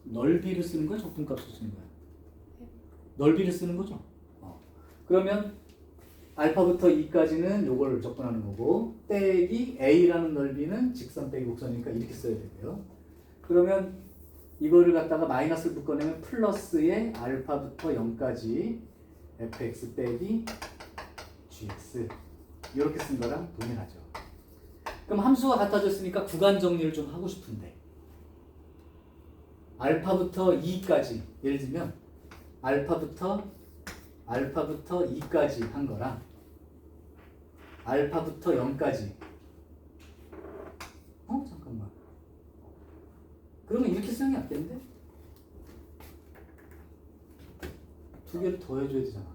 넓이를 쓰는 거야? 적분값을 쓰는 거야? 넓이를 쓰는 거죠? 그러면 알파부터 2까지는 요걸 적분하는 거고 빼기 a라는 넓이는 직선 빼기 곡선이니까 이렇게 써야 되고요. 그러면 이거를 갖다가 마이너스를 묶어내면 플러스에 알파부터 0까지 fx 빼기 gx 이렇게 쓴 거랑 동일하죠. 그럼 함수가 같아졌으니까 구간 정리를 좀 하고 싶은데 알파부터 2까지 예를 들면 알파부터 2까지 한 거랑 알파부터 0까지 잠깐만 그러면 이렇게 쓰는 게 낫겠는데? 두 개를 더 해줘야 되잖아.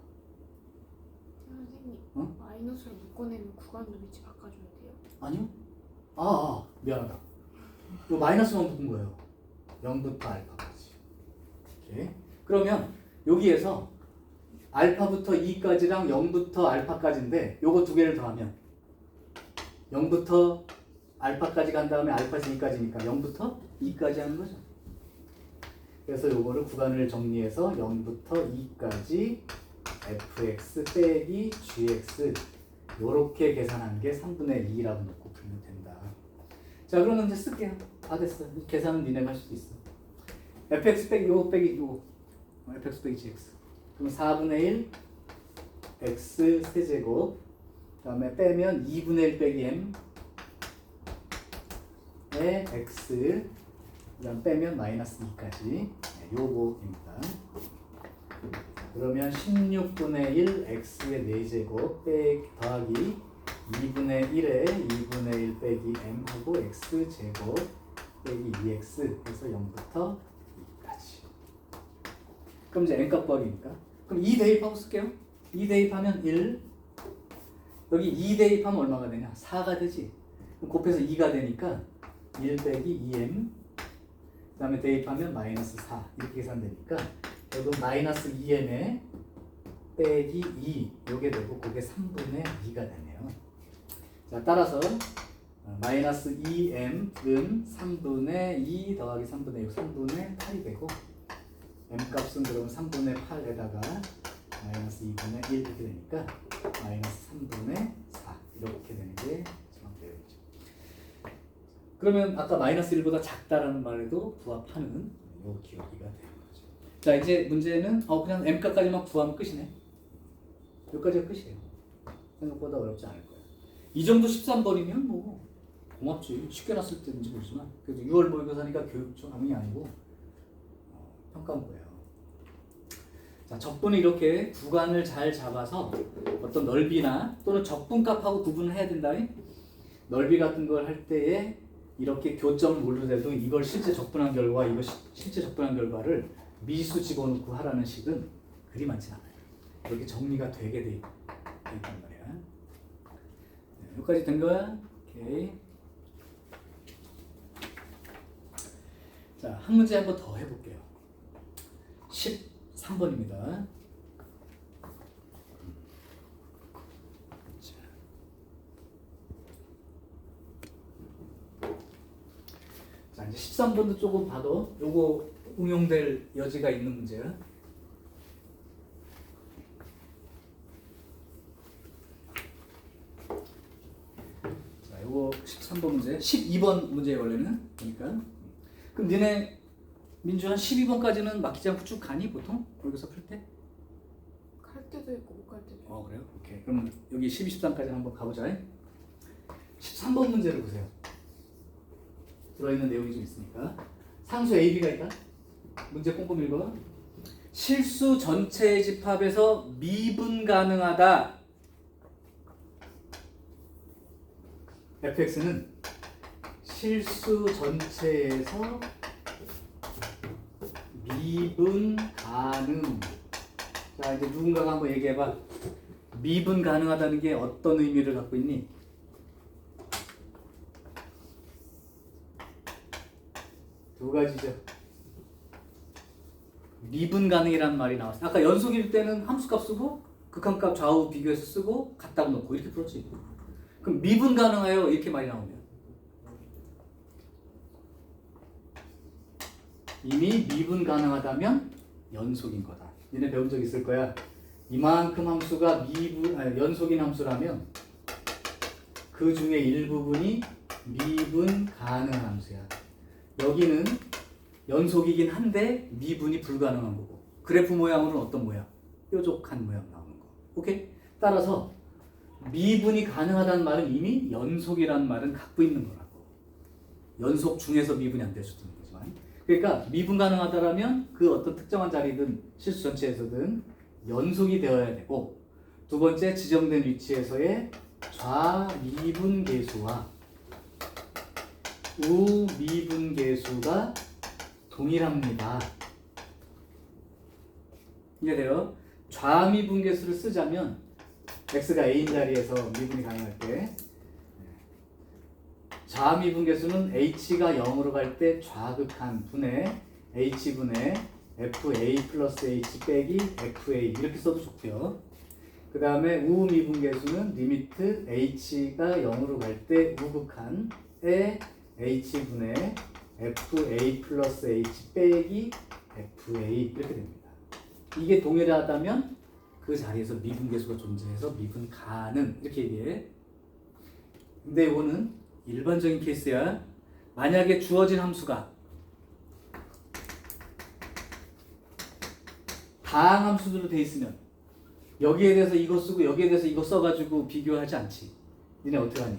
선생님, 마이너스를 묶어내면 구간도 위치 바꿔줘야 돼요? 아니요? 미안하다. 이거 마이너스만 묶은 거예요. 0부터 알파까지. 오케이. 그러면 여기에서 알파부터 2까지랑 0부터 알파까지인데 요거 두 개를 더하면 0부터 알파까지 간 다음에 알파에서 2까지니까 0부터 2까지 하는 거죠. 그래서 요거를 구간을 정리해서 0부터 2까지 fx 빼기 gx 요렇게 계산한 게 3분의 2라고 놓고 풀면 된다. 자, 그러면 이제 쓸게요. 다 됐어. 계산은 니네가 할 수 있어. fx 빼기 요거 빼기 요거 fx 빼기 gx 그럼 4분의 1 x 세제곱 그 다음에 빼면 2분의 1 빼기 m에 x 그 다음 빼면 마이너스 2까지 요거입니다. 그러면 16분의 1 x의 4제곱 더하기 2분의 1에 2분의 1 빼기 m하고 x제곱 빼기 2x 해서 0부터 2까지. 그럼 이제 n값 구하기니까 그럼 2 대입하고 쓸게요. 2 대입하면 1 여기 2 대입하면 얼마가 되냐? 4가 되지. 그럼 곱해서 2가 되니까 1 빼기 2m 그 다음에 대입하면 마이너스 4 이렇게 계산되니까 결국 마이너스 2m에 빼기 2 요게 되고 그게 3분의 2가 되네요. 자 따라서 마이너스 2m은 3분의 2 더하기 3분의 6 3분의 8이 되고 m값은 그러면 3분의 8에다가 마이너스 2분의 1 이렇게 되니까 마이너스 3분의 4 이렇게 되는 게 정확되어 있죠. 그러면 아까 마이너스 1보다 작다라는 말에도 부합하는 요 기억이가 되는 거죠. 자 이제 문제는 그냥 m값까지만 구하면 끝이네. 여기까지가 끝이에요. 생각보다 어렵지 않을 거예요. 이 정도 13번이면 뭐 고맙지. 쉽게 났을 때인지 모르지만 그래도 6월 모의고사니까 교육청이 아니고 평가문고예요. 자 적분은 이렇게 구간을 잘 잡아서 어떤 넓이나 또는 적분값하고 구분을 해야 된다. 넓이 같은 걸 할 때에 이렇게 교점을 모르더라도 이걸 실제 적분한 결과 이거 실제 적분한 결과를 미수 집어넣고 하라는 식은 그리 많지 않아요. 이렇게 정리가 되게 돼 있단 말이야. 네, 여기까지 된 거야? 오케이. 자, 한 문제 한번 더 해볼게요. 13번입니다. 자, 이제 13번도 조금 봐도 요거 응용될 여지가 있는 문제야. 자, 요거 13번 문제, 12번 문제예요 원래는. 그러니까 그럼 니네 민주 한 12번까지는 막히지 않고 쭉 가니 보통? 여기서 풀 때? 갈 때도 있고 못 갈 때도 있고. 그래요? 오케이. 그럼 여기 12, 13까지 한번 가보자. 13번 문제를 보세요. 들어있는 내용이 좀 있으니까. 상수 A, B가 있다. 문제 꼼꼼히 읽어. 실수 전체의 집합에서 미분 가능하다. fx는 실수 전체에서 미분 가능. 자 이제 누군가가 한번 얘기해봐. 미분 가능하다는 게 어떤 의미를 갖고 있니? 두 가지죠. 미분 가능이라는 말이 나왔어요. 아까 연속일 때는 함수값 쓰고 극한값 좌우 비교해서 쓰고 갖다 놓고 이렇게 풀었지. 그럼 미분 가능해요 이렇게 말이 나오면 이미 미분 가능하다면 연속인 거다. 니네 배운 적 있을 거야. 이만큼 함수가 연속인 함수라면 그 중에 일부분이 미분 가능한 함수야. 여기는 연속이긴 한데 미분이 불가능한 거고 그래프 모양으로는 어떤 모양? 뾰족한 모양 나오는 거. 오케이? 따라서 미분이 가능하다는 말은 이미 연속이라는 말은 갖고 있는 거라고. 연속 중에서 미분이 안 될 수도 있는 거지만 그러니까 미분 가능하다라면 그 어떤 특정한 자리든 실수 전체에서든 연속이 되어야 되고 두 번째 지정된 위치에서의 좌미분 계수와 우미분 계수가 동일합니다. 이해돼요? 좌미분 계수를 쓰자면 x가 a인 자리에서 미분이 가능할 때 좌미분 계수는 h가 0으로 갈 때 좌극한 분의 h분의 fa 플러스 h 빼기 fa 이렇게 써도 좋고요. 그 다음에 우미분 계수는 리미트 h가 0으로 갈 때 우극한에 h분의 fa 플러스 h 빼기 fa 이렇게 됩니다. 이게 동일하다면 그 자리에서 미분 계수가 존재해서 미분 가능 이렇게 얘기해. 근데 이거는 일반적인 케이스야. 만약에 주어진 함수가 다항함수들로 돼 있으면 여기에 대해서 이거 쓰고 여기에 대해서 이거 써가지고 비교하지 않지. 니네 어떻게 하니?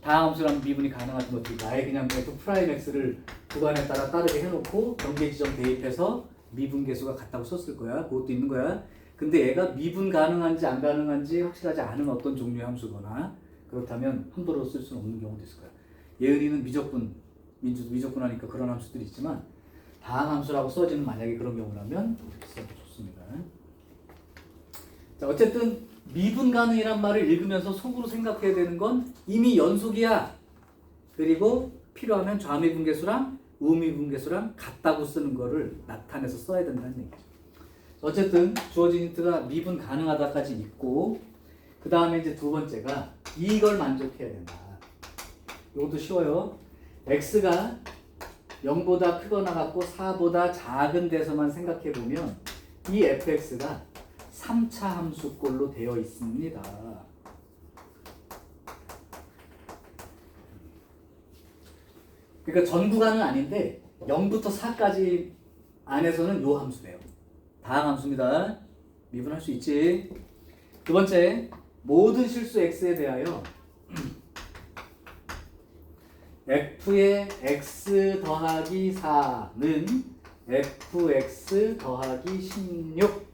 다항함수라는 미분이 가능한 것들이 나의 그냥 f 프라임 x를 구간에 따라 따르게 해놓고 경계 지점 대입해서 미분 계수가 같다고 썼을 거야. 그것도 있는 거야. 근데 얘가 미분 가능한지 안 가능한지 확실하지 않은 어떤 종류의 함수거나 그렇다면 함부로 쓸 수는 없는 경우도 있을 거야. 예은이는 미적분, 민주도 미적분 하니까 그런 함수들이 있지만 다항함수라고 써지는 만약에 그런 경우라면 이렇게 써도 좋습니다. 자, 어쨌든 미분 가능이란 말을 읽으면서 속으로 생각해야 되는 건 이미 연속이야. 그리고 필요하면 좌미분계수랑 우미분계수랑 같다고 쓰는 거를 나타내서 써야 된다는 얘기죠. 어쨌든 주어진 힌트가 미분 가능하다까지 있고 그 다음에 이제 두 번째가 이걸 만족해야 된다. 이것도 쉬워요. x가 0보다 크거나 같고 4보다 작은 데서만 생각해 보면 이 fx가 3차 함수꼴로 되어 있습니다. 그러니까 전 구간은 아닌데 0부터 4까지 안에서는 요 함수래요. 다항함수입니다. 미분할 수 있지. 두 번째, 모든 실수 x에 대하여 f의 x 더하기 4는 fx 더하기 16.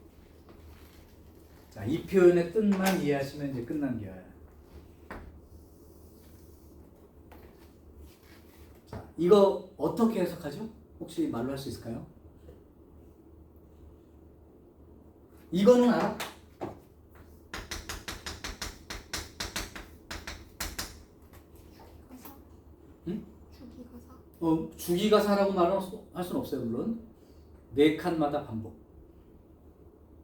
자, 이 표현의 뜻만 이해하시면 이제 끝난 거야. 자, 이거 어떻게 해석하죠? 혹시 말로 할 수 있을까요? 이거는 알아? 가사? 응? 주기가사? 주기가 4라고 할 수는 없어요, 물론. 4칸마다 반복.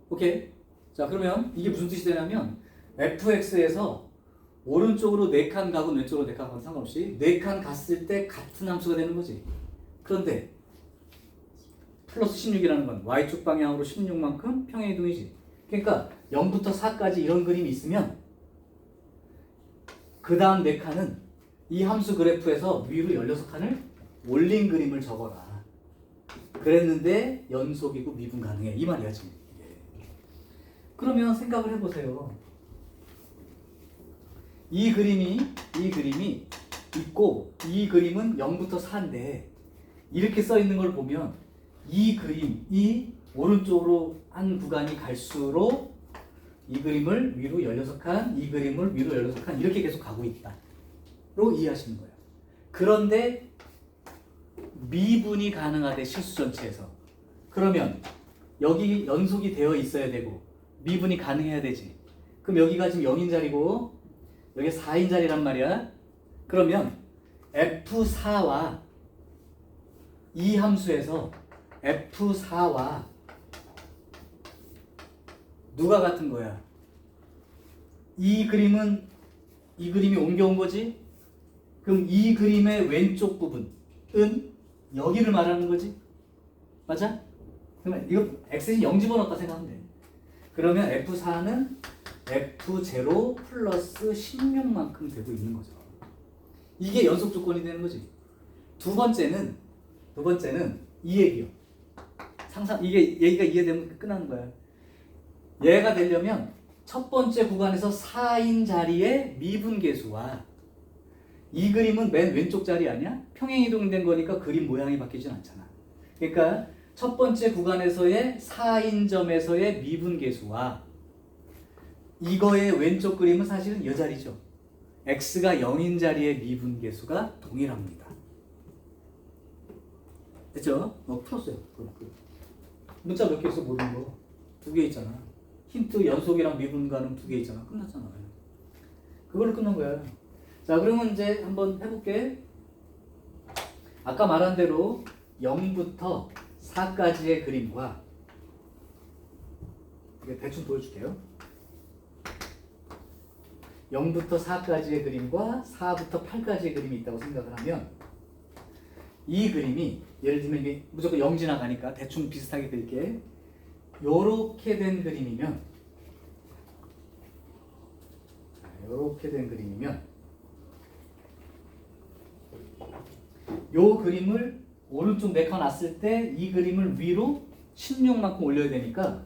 오케이. 자, 그러면 이게 무슨 뜻이 되냐면 fx에서 오른쪽으로 4칸 가고 왼쪽으로 4칸 가고 상관없이 4칸 갔을 때 같은 함수가 되는 거지. 그런데 플러스 16이라는 건 y축 방향으로 16만큼 평행이동이지. 그러니까 0부터 4까지 이런 그림이 있으면 그 다음 4칸은 이 함수 그래프에서 위로 16칸을 올린 그림을 적어라. 그랬는데 연속이고 미분 가능해. 이 말이야 지금. 그러면 생각을 해보세요. 이 그림이 있고 이 그림은 0부터 4인데 이렇게 써 있는 걸 보면 이 그림이 오른쪽으로 한 구간이 갈수록 이 그림을 위로 16칸, 이 그림을 위로 16칸 이렇게 계속 가고 있다로 이해하시는 거예요. 그런데 미분이 가능하대 실수 전체에서. 그러면 여기 연속이 되어 있어야 되고 미분이 가능해야 되지. 그럼 여기가 지금 0인 자리고 여기 4인 자리란 말이야. 그러면 F4와 이 함수에서 F4와 누가 같은 거야? 이 그림이 옮겨온 거지? 그럼 이 그림의 왼쪽 부분은 여기를 말하는 거지? 맞아? 그러면 이거 x는 0 집어넣었다 생각하면 돼. 그러면 F4는 F0 플러스 16만큼 되고 있는 거죠. 이게 연속 조건이 되는 거지. 두 번째는 이 얘기요. 이게 얘기가 이해되면 끝나는 거야. 얘가 되려면 첫 번째 구간에서 4인 자리의 미분계수와 이 그림은 맨 왼쪽 자리 아니야? 평행이동된 거니까 그림 모양이 바뀌진 않잖아. 그러니까 첫 번째 구간에서의 4인 점에서의 미분계수와 이거의 왼쪽 그림은 사실은 이 자리죠. x가 0인 자리의 미분계수가 동일합니다. 됐죠? 풀었어요. 문자 몇 개 있어 모르는 거? 2개 있잖아. 힌트 연속이랑 미분 가능 2개 있잖아. 끝났잖아. 그걸로 끝난 거야. 자, 그러면 이제 한번 해볼게. 아까 말한 대로 0부터 4까지의 그림과 대충 보여줄게요. 0부터 4까지의 그림과 4부터 8까지의 그림이 있다고 생각을 하면 이 그림이 예를 들면 이게 무조건 0 지나가니까 대충 비슷하게 그릴게. 요렇게 된 그림이면 요 그림을 오른쪽 4칸 놨을 때 이 그림을 위로 16만큼 올려야 되니까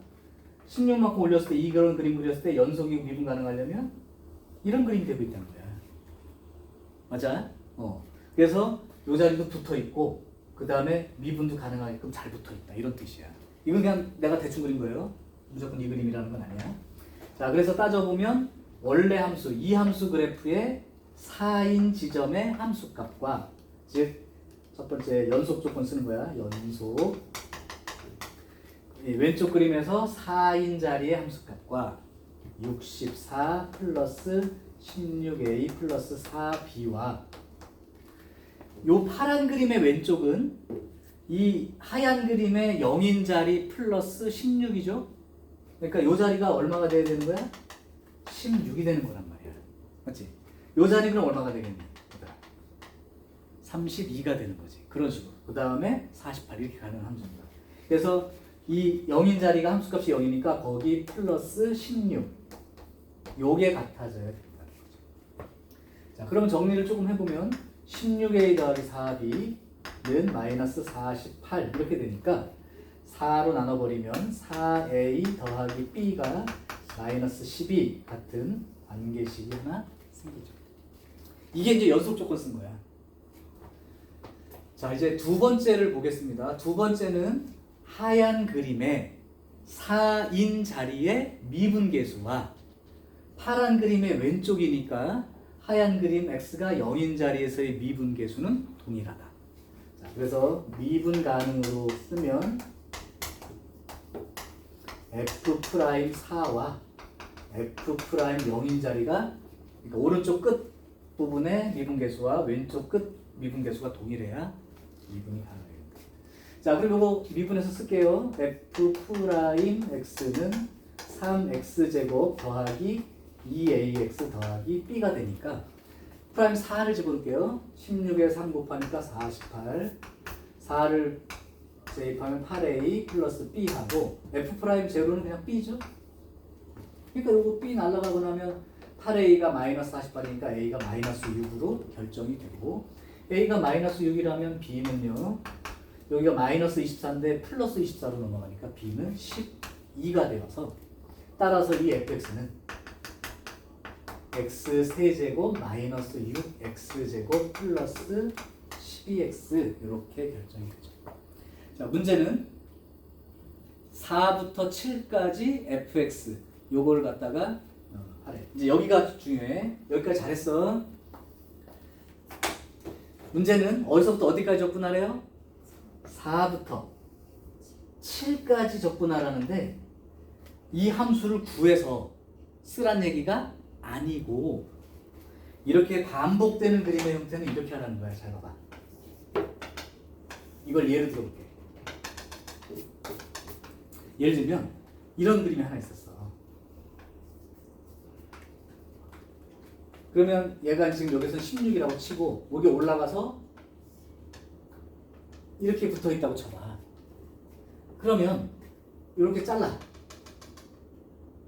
16만큼 올렸을 때 이런 그림 그렸을 때 연속이고 미분 가능하려면 이런 그림이 되고 있다는 거야. 맞아? 그래서 요 자리도 붙어 있고 그 다음에 미분도 가능하게끔 잘 붙어 있다 이런 뜻이야. 이건 그냥 내가 대충 그린 거예요. 무조건 이 그림이라는 건 아니야. 자, 그래서 따져보면 원래 함수, 이 함수 그래프의 4인 지점의 함수값과 즉 첫 번째 연속 조건 쓰는 거야. 연속. 이 왼쪽 그림에서 4인 자리의 함수값과 64 플러스 16a 플러스 4b와 요 파란 그림의 왼쪽은 이 하얀 그림의 0인 자리 플러스 16이죠. 그러니까 요 자리가 얼마가 돼야 되는 거야? 16이 되는 거란 말이야. 맞지? 요 자리 그럼 얼마가 되겠니? 32가 되는 거지. 그런 식으로. 그 다음에 48 이렇게 가는 함수입니다. 그래서 이 0인 자리가 함수값이 0이니까 거기 플러스 16 요게 같아져야 된다는 거죠. 자, 그럼 정리를 조금 해보면 16a 더하기 4b는 마이너스 48 이렇게 되니까 4로 나눠버리면 4a 더하기 b가 마이너스 12 같은 관계식이 하나 생기죠. 이게 이제 연속 조건 쓴 거야. 자, 이제 두 번째를 보겠습니다. 두 번째는 하얀 그림의 4인 자리의 미분계수와 파란 그림의 왼쪽이니까 하얀 그림 x가 0인 자리에서의 미분계수는 동일하다. 자, 그래서 미분 가능으로 쓰면 f'4와 f'0인 자리가 그러니까 오른쪽 끝 부분의 미분계수와 왼쪽 끝 미분계수가 동일해야 미분이 가능합니다. 자, 그리고 이거 미분해서 쓸게요. f'x는 3x제곱 더하기 2ax 더하기 b가 되니까 프라임 4를 집어넣을게요. 16에 3 곱하니까 48 4를 대입하면 8a 플러스 b 하고 f'0는 그냥 b죠. 그러니까 요거 b 날라가고 나면 8a가 마이너스 48이니까 a가 마이너스 6으로 결정이 되고 a가 마이너스 6이라면 b는요 여기가 마이너스 24인데 플러스 24로 넘어가니까 b는 12가 되어서 따라서 이 fx는 x 세제곱 마이너스 6x제곱 플러스 12x 이렇게 결정이 되죠. 자, 문제는 4부터 7까지 fx 요걸 갖다가 하래. 이제 여기가 중요해. 여기까지 잘했어. 문제는 어디서부터 어디까지 접근하래요? 4부터 7까지 접근하라는데 이 함수를 구해서 쓰란 얘기가 아니고 이렇게 반복되는 그림의 형태는 이렇게 하라는 거야. 잘 봐봐. 이걸 예를 들어볼게. 예를 들면 이런 그림이 하나 있었어. 그러면 얘가 지금 여기서 16이라고 치고 여기 올라가서 이렇게 붙어 있다고 쳐봐. 그러면 이렇게 잘라.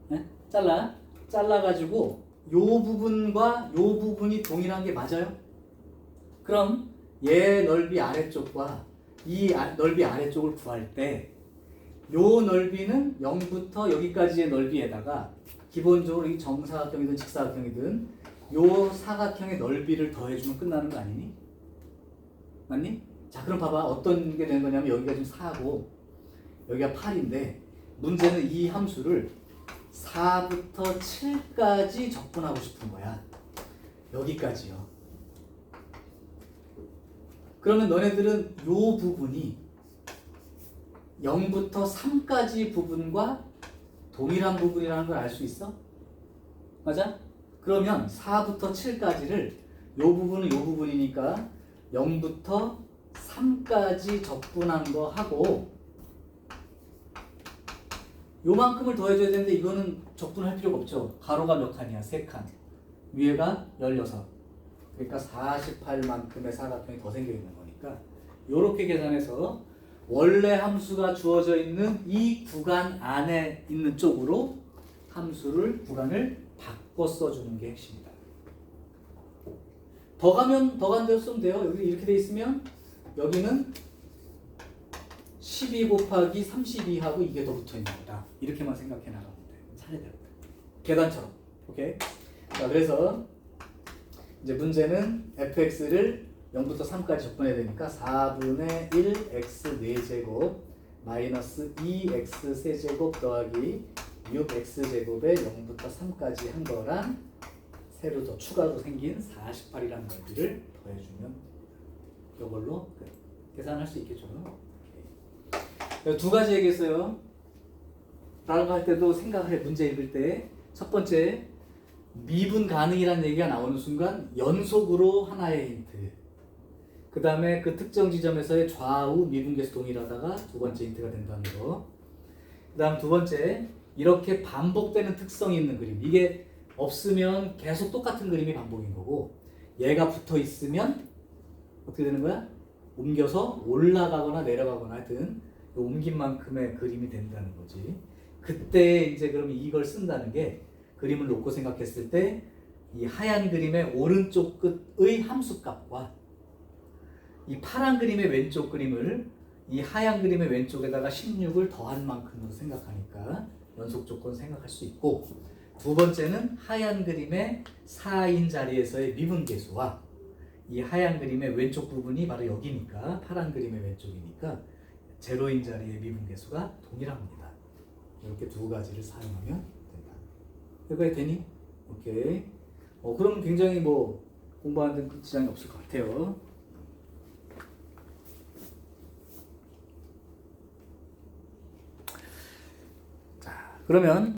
네? 잘라가지고 요 부분과 요 부분이 동일한 게 맞아요? 그럼 얘 넓이 아래쪽과 이 넓이 아래쪽을 구할 때 요 넓이는 0부터 여기까지의 넓이에다가 기본적으로 이 정사각형이든 직사각형이든 요 사각형의 넓이를 더해주면 끝나는 거 아니니? 맞니? 자, 그럼 봐봐. 어떤 게 되는 거냐면 여기가 지금 4고 여기가 8인데 문제는 이 함수를 4부터 7까지 접근하고 싶은 거야. 여기까지요. 그러면 너네들은 요 부분이 0부터 3까지 부분과 동일한 부분이라는 걸 알 수 있어? 맞아? 그러면 4부터 7까지를 요 부분은 요 부분이니까 0부터 3까지 접근한 거 하고 요만큼을 더해줘야 되는데 이거는 접근할 필요가 없죠. 가로가 몇 칸이야? 3칸. 위에가 16. 그러니까 48만큼의 사각형이 더 생겨 있는 거니까 요렇게 계산해서 원래 함수가 주어져 있는 이 구간 안에 있는 쪽으로 구간을 바꿔 써주는 게 핵심이다. 더 가면 더 간 대로 쓰면 돼요. 여기 이렇게 돼 있으면 여기는 12 곱하기 32하고 이게 더 붙어 있는 거다. 이렇게만 생각해 나가면 돼. 차례대로. 계단처럼. 오케이? 자, 그래서 이제 문제는 fx를 0부터 3까지 적분해야 되니까 4분의 1 x 4제곱 마이너스 2x 세제곱 더하기 6x제곱에 0부터 3까지 한 거랑 새로 더 추가로 생긴 48이라는 넓이를 더해주면 이걸로 계산할 수 있겠죠. 두 가지 얘기했어요. 다른 거 할 때도 생각해. 문제 읽을 때 첫 번째 미분 가능이라는 얘기가 나오는 순간 연속으로 하나의 힌트, 그 다음에 그 특정 지점에서의 좌우 미분계수 동일하다가 두 번째 힌트가 된다는 거. 그 다음 두 번째, 이렇게 반복되는 특성이 있는 그림, 이게 없으면 계속 똑같은 그림이 반복인 거고, 얘가 붙어 있으면 어떻게 되는 거야? 옮겨서 올라가거나 내려가거나 하여튼 옮긴 만큼의 그림이 된다는 거지. 그때 이제 그러면 이걸 쓴다는 게, 그림을 놓고 생각했을 때 이 하얀 그림의 오른쪽 끝의 함수값과 이 파란 그림의 왼쪽 그림을 이 하얀 그림의 왼쪽에다가 16을 더한 만큼으로 생각하니까 연속 조건 생각할 수 있고, 두 번째는 하얀 그림의 4인 자리에서의 미분계수와 이 하얀 그림의 왼쪽 부분이 바로 여기니까 파란 그림의 왼쪽이니까 제로인 자리의 미분계수가 동일합니다. 이렇게 두 가지를 사용하면 된다. 여기까지 되니? 오케이. 그럼 굉장히 뭐 공부하는 데 지장이 없을 것 같아요. 자, 그러면